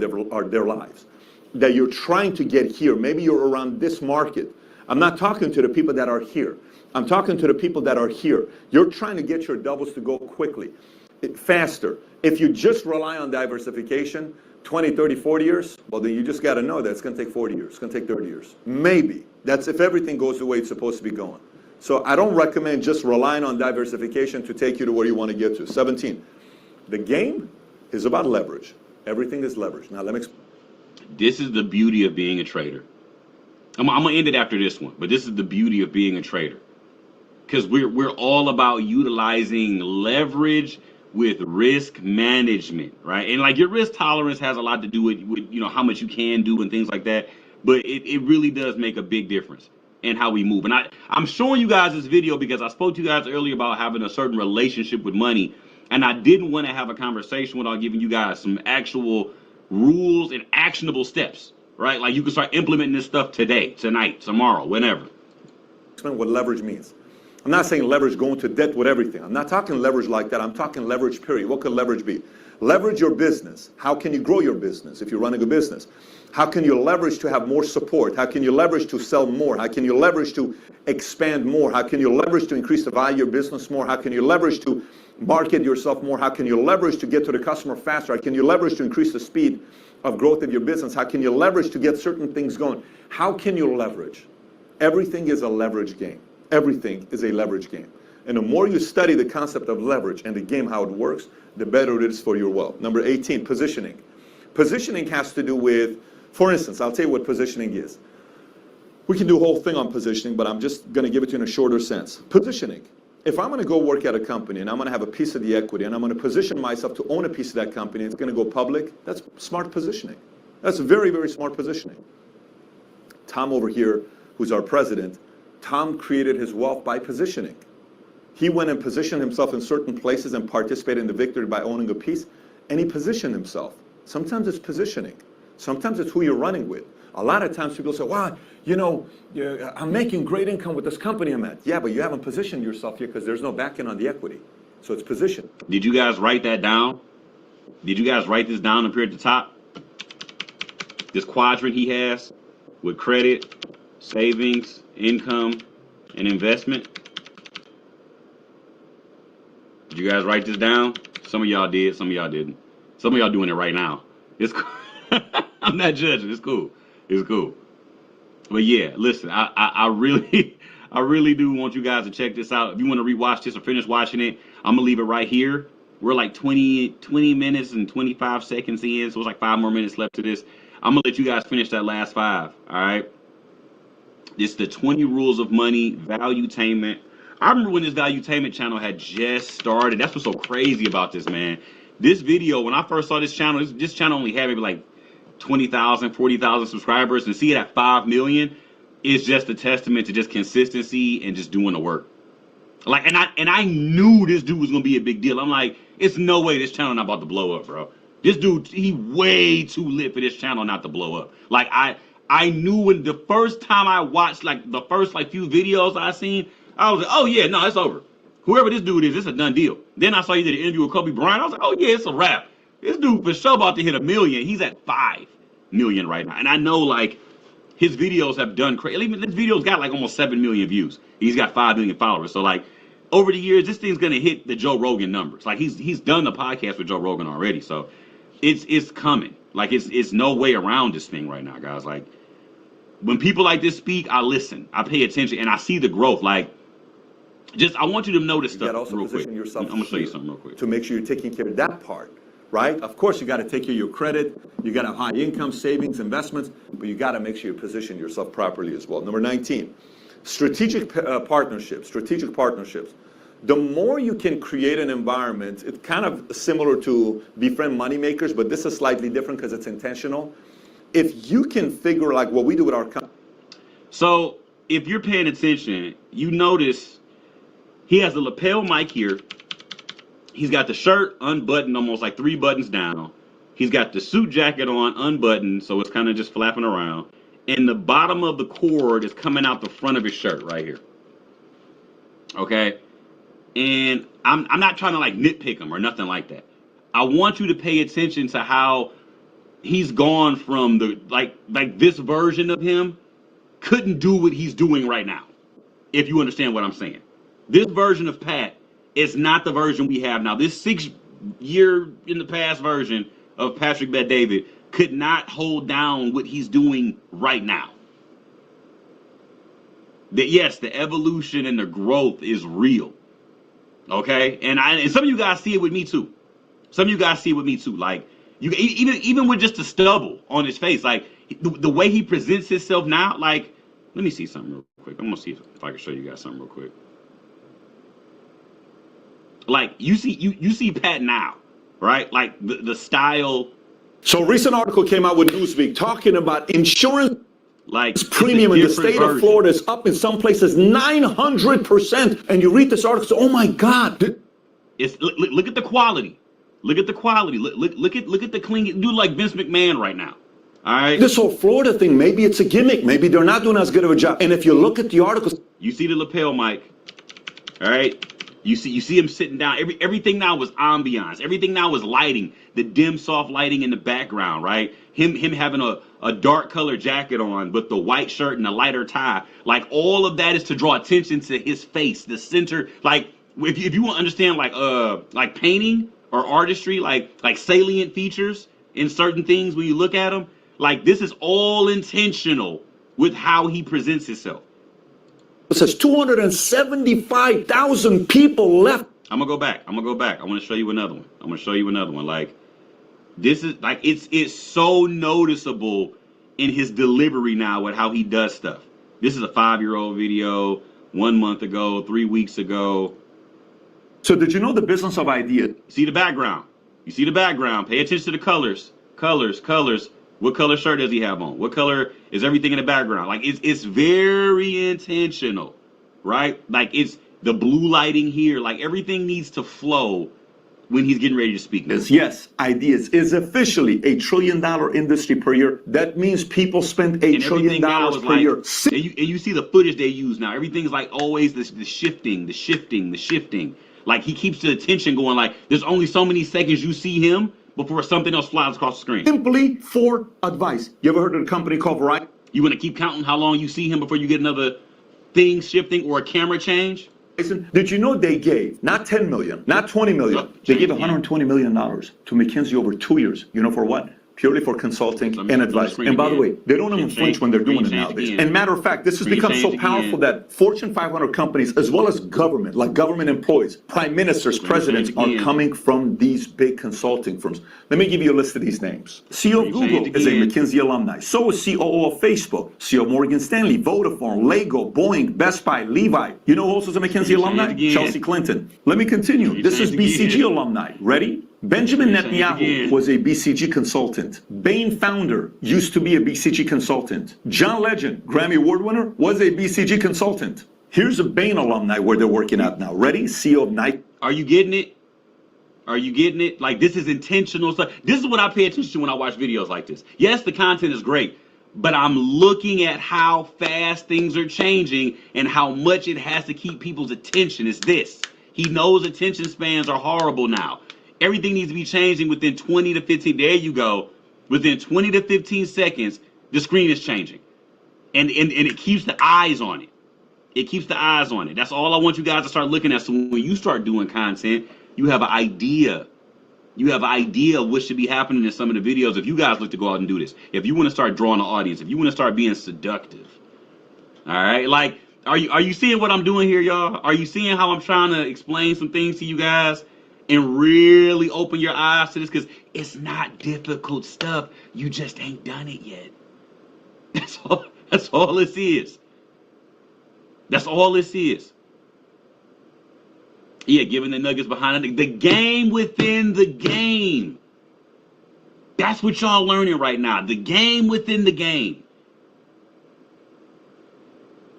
their lives, that you're trying to get here. Maybe you're around this market. I'm not talking to the people that are here. I'm talking to the people that are here. You're trying to get your doubles to go quickly, faster. If you just rely on diversification, 20, 30, 40 years, well, then you just got to know that it's going to take 40 years. It's going to take 30 years. Maybe. That's if everything goes the way it's supposed to be going. So I don't recommend just relying on diversification to take you to where you want to get to. 17. The game is about leverage. Everything is leverage. Now, let me explain. This is the beauty of being a trader. I'm going to end it after this one, but this is the beauty of being a trader. Because we're all about utilizing leverage with risk management, right? And like your risk tolerance has a lot to do with how much you can do and things like that. But it really does make a big difference in how we move. And I'm showing you guys this video because I spoke to you guys earlier about having a certain relationship with money. And I didn't want to have a conversation without giving you guys some actual rules and actionable steps, right? Like you can start implementing this stuff today, tonight, tomorrow, whenever. Explain what leverage means. I'm not saying leverage going to debt with everything. I'm not talking leverage like that. I'm talking leverage, period. What could leverage be? Leverage your business. How can you grow your business if you're running a business? How can you leverage to have more support? How can you leverage to sell more? How can you leverage to expand more? How can you leverage to increase the value of your business more? How can you leverage to market yourself more? How can you leverage to get to the customer faster? How can you leverage to increase the speed of growth of your business? How can you leverage to get certain things going? How can you leverage? Everything is a leverage game. Everything is a leverage game. And the more you study the concept of leverage and the game, how it works, the better it is for your wealth. Number 18, positioning. Positioning has to do with, for instance, I'll tell you what positioning is. We can do a whole thing on positioning, but I'm just going to give it to you in a shorter sense. Positioning. if I'm going to go work at a company and I'm going to have a piece of the equity and I'm going to position myself to own a piece of that company and it's going to go public, that's smart positioning. That's very, very smart positioning. Tom over here, who's our president, Tom created his wealth by positioning. He went and positioned himself in certain places and participated in the victory by owning a piece, and he positioned himself. Sometimes it's positioning. Sometimes it's who you're running with. A lot of times people say, wow, you know, I'm making great income with this company I'm at. Yeah, but you haven't positioned yourself here because there's no backing on the equity. So it's position. Did you guys write that down? Did you guys write this down up here at the top? This quadrant he has with credit, savings, income, and investment. Did you guys write this down? Some of y'all did, some of y'all didn't. Some of y'all doing it right now. It's cool. I'm not judging. It's cool. It's cool. But yeah, listen, I really I really do want you guys to check this out. If you want to rewatch this or finish watching it, I'm gonna leave it right here. We're like 20 minutes and 25 seconds in, so it's like 5 more minutes left to this. I'm gonna let you guys finish that last 5. All right. It's the 20 rules of money, Valuetainment. I remember when this Valuetainment channel had just started. That's what's so crazy about this, man. This video, when I first saw this channel, this channel only had maybe like 20,000, 40,000 subscribers, and see it at 5 million is just a testament to just consistency and just doing the work. Like, and I knew this dude was gonna be a big deal. I'm like, it's no way this channel not about to blow up, bro. This dude, he way too lit for this channel not to blow up. Like, I knew when the first time I watched like the first like few videos I seen, I was like, oh yeah, no, it's over. Whoever this dude is, it's a done deal. Then I saw you did an interview with Kobe Bryant. I was like, oh yeah, it's a wrap. This dude for sure about to hit 1 million. He's at 5 million right now. And I know like his videos have done crazy. Even this video's got like almost 7 million views. He's got 5 million followers. So like over the years, this thing's gonna hit the Joe Rogan numbers. Like he's done the podcast with Joe Rogan already. So it's coming. Like it's no way around this thing right now, guys. Like when people like this speak, I listen, I pay attention, and I see the growth. Like, just I want you to notice stuff real quick. I'm gonna show you something real quick to make sure you're taking care of that part, right? Of course, you got to take care of your credit. You got to have high income, savings, investments, but you got to make sure you position yourself properly as well. Number 19, strategic partnerships. Strategic partnerships. The more you can create an environment, it's kind of similar to befriend moneymakers, but this is slightly different because it's intentional. If you can figure like what we do with our company. So if you're paying attention, you notice he has the lapel mic here. He's got the shirt unbuttoned, almost like 3 buttons down. He's got the suit jacket on unbuttoned, so it's kind of just flapping around. And the bottom of the cord is coming out the front of his shirt right here. Okay? And I'm not trying to like nitpick him or nothing like that. I want you to pay attention to how he's gone from the like this version of him couldn't do what he's doing right now. If you understand what I'm saying. This version of Pat is not the version we have now. This 6-year in the past version of Patrick Bet-David could not hold down what he's doing right now. That yes, the evolution and the growth is real. Okay? And some of you guys see it with me too. Some of you guys see it with me too. Like you even with just the stubble on his face, like the way he presents himself now, like let me see something real quick. I'm gonna see if I can show you guys something real quick. Like you see Pat now, right? Like the style. So a recent article came out with Newsweek talking about insurance like premium in the state of Florida is up in some places 900%. And you read this article, so, oh my God. It's look at the quality. Look at the quality. Look at the clean. Do like Vince McMahon right now. All right. This whole Florida thing, maybe it's a gimmick. Maybe they're not doing as good of a job. And if you look at the articles, you see the lapel mic. All right. You see him sitting down. Everything now was ambiance. Everything now was lighting. The dim, soft lighting in the background, right? Him having a dark color jacket on, but the white shirt and the lighter tie. Like all of that is to draw attention to his face, the center. Like if you want to understand like painting or artistry, like salient features in certain things when you look at them, like this is all intentional with how he presents himself. It says 275,000 people left. I'm gonna go back. I want to show you another one. Like this is like it's so noticeable in his delivery now with how he does stuff. This is a 5-year-old video, 1 month ago, 3 weeks ago. So did you know the business of ideas? You see the background. You see the background. Pay attention to the colors. Colors. What color shirt does he have on? What color is everything in the background? Like it's very intentional, right? Like it's the blue lighting here. Like everything needs to flow when he's getting ready to speak. Yes, ideas is officially $1 trillion industry per year. That means people spend $1 trillion per year. And you see the footage they use now. Everything's like always the shifting. Like he keeps the attention going. Like there's only so many seconds you see him before something else flies across the screen. Simply for advice. You ever heard of a company called Verizon? You want to keep counting how long you see him before you get another thing shifting or a camera change? Did you know they gave not 10 million, not 20 million, they gave $120 million to McKinsey over 2 years. You know for what? Purely for consulting and advice. And by the way, they don't even flinch when they're doing it nowadays. And matter of fact, this has become so powerful that Fortune 500 companies, as well as government, like government employees, prime ministers, presidents, are coming from these big consulting firms. Let me give you a list of these names. CEO of Google is a McKinsey alumni. So is COO of Facebook, CEO of Morgan Stanley, Vodafone, Lego, Boeing, Best Buy, Levi. You know who else is a McKinsey alumni? Chelsea Clinton. Let me continue. This is BCG alumni. Ready? Benjamin Netanyahu was a BCG consultant. Bain founder used to be a BCG consultant. John Legend, Grammy Award winner, was a BCG consultant. Here's a Bain alumni where they're working out now. Ready? CEO of Nike. Are you getting it? Are you getting it? Like this is intentional stuff. This is what I pay attention to when I watch videos like this. Yes, the content is great, but I'm looking at how fast things are changing and how much it has to keep people's attention. It's this. He knows attention spans are horrible now. Everything needs to be changing within 20 to 15. There you go. Within 20 to 15 seconds, the screen is changing. And it keeps the eyes on it. It keeps the eyes on it. That's all I want you guys to start looking at. So when you start doing content, you have an idea. You have an idea of what should be happening in some of the videos. If you guys look to go out and do this, if you want to start drawing an audience, if you want to start being seductive, all right? Like, are you seeing what I'm doing here, y'all? Are you seeing how I'm trying to explain some things to you guys? And really open your eyes to this, because it's not difficult stuff. You just ain't done it yet. That's all this is. That's all this is. Yeah, giving the nuggets behind it. The game within the game. That's what y'all learning right now. The game within the game.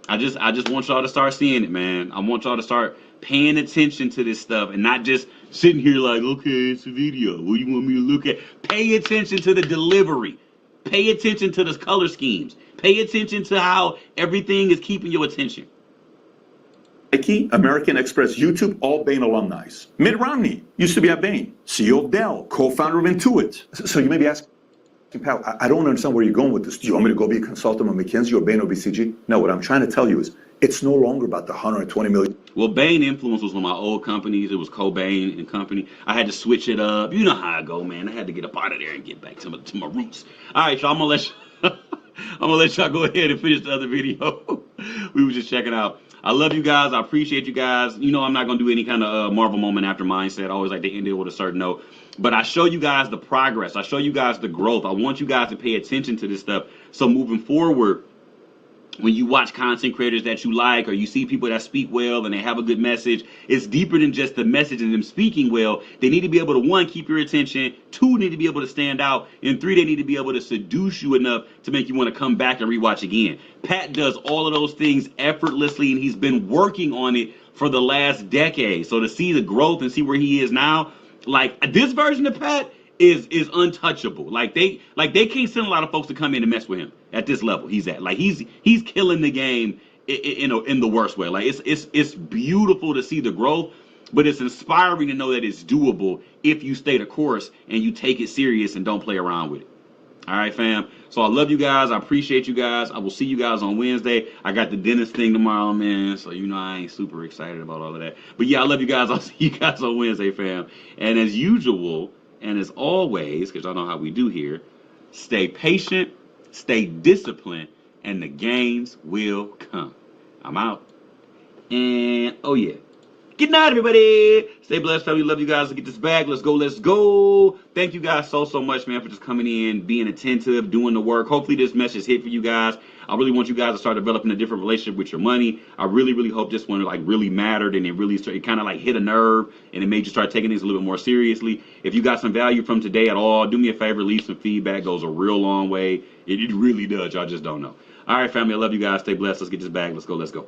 I just want y'all to start seeing it, man. I want y'all to start paying attention to this stuff and not just sitting here like, okay, it's a video. What do you want me to look at? Pay attention to the delivery. Pay attention to the color schemes. Pay attention to how everything is keeping your attention. Nike, American Express, YouTube, all Bain alumni. Mitt Romney used to be at Bain, CEO of Dell, co-founder of Intuit. So you may be asking, pal, I don't understand where you're going with this. Do you want me to go be a consultant with McKinsey or Bain or BCG? No, what I'm trying to tell you is it's no longer about the 120 million. Well, Bain Influence was one of my old companies. It was Cobain and Company. I had to switch it up. You know how I go, man. I had to get up out of there and get back to my roots. All right, y'all, I'm gonna let y'all go ahead and finish the other video. We were just checking out. I love you guys. I appreciate you guys. You know I'm not going to do any kind of Marvel moment after mindset. I always like to end it with a certain note. But I show you guys the progress. I show you guys the growth. I want you guys to pay attention to this stuff. So moving forward, when you watch content creators that you like, or you see people that speak well and they have a good message, it's deeper than just the message and them speaking well. They need to be able to, one, keep your attention, two, need to be able to stand out, and three, they need to be able to seduce you enough to make you want to come back and rewatch again. Pat does all of those things effortlessly, and he's been working on it for the last decade. So to see the growth and see where he is now, like this version of Pat is untouchable. Like they can't send a lot of folks to come in and mess with him at this level he's at. Like he's killing the game in the worst way. Like it's beautiful to see the growth, but it's inspiring to know that it's doable if you stay the course and you take it serious and don't play around with it. All right, fam. So I love you guys. I appreciate you guys. I will see you guys on Wednesday. I got the dentist thing tomorrow, man. So you know I ain't super excited about all of that. But yeah, I love you guys. I'll see you guys on Wednesday, fam. And as usual, and as always, because y'all know how we do here, stay patient, stay disciplined, and the gains will come. I'm out. And, oh yeah, Good night, everybody. Stay blessed, family. Love you guys. Let's get this bag. Let's go. Let's go. Thank you guys so much, man, for just coming in, being attentive, doing the work. Hopefully this message hit for you guys. I really want you guys to start developing a different relationship with your money. I really hope this one like really mattered and it kind of like hit a nerve and it made you start taking things a little bit more seriously. If you got some value from today at all, do me a favor, leave some feedback. Goes a real long way. It really does. Y'all just don't know. All right, family. I love you guys. Stay blessed. Let's get this bag. Let's go. Let's go.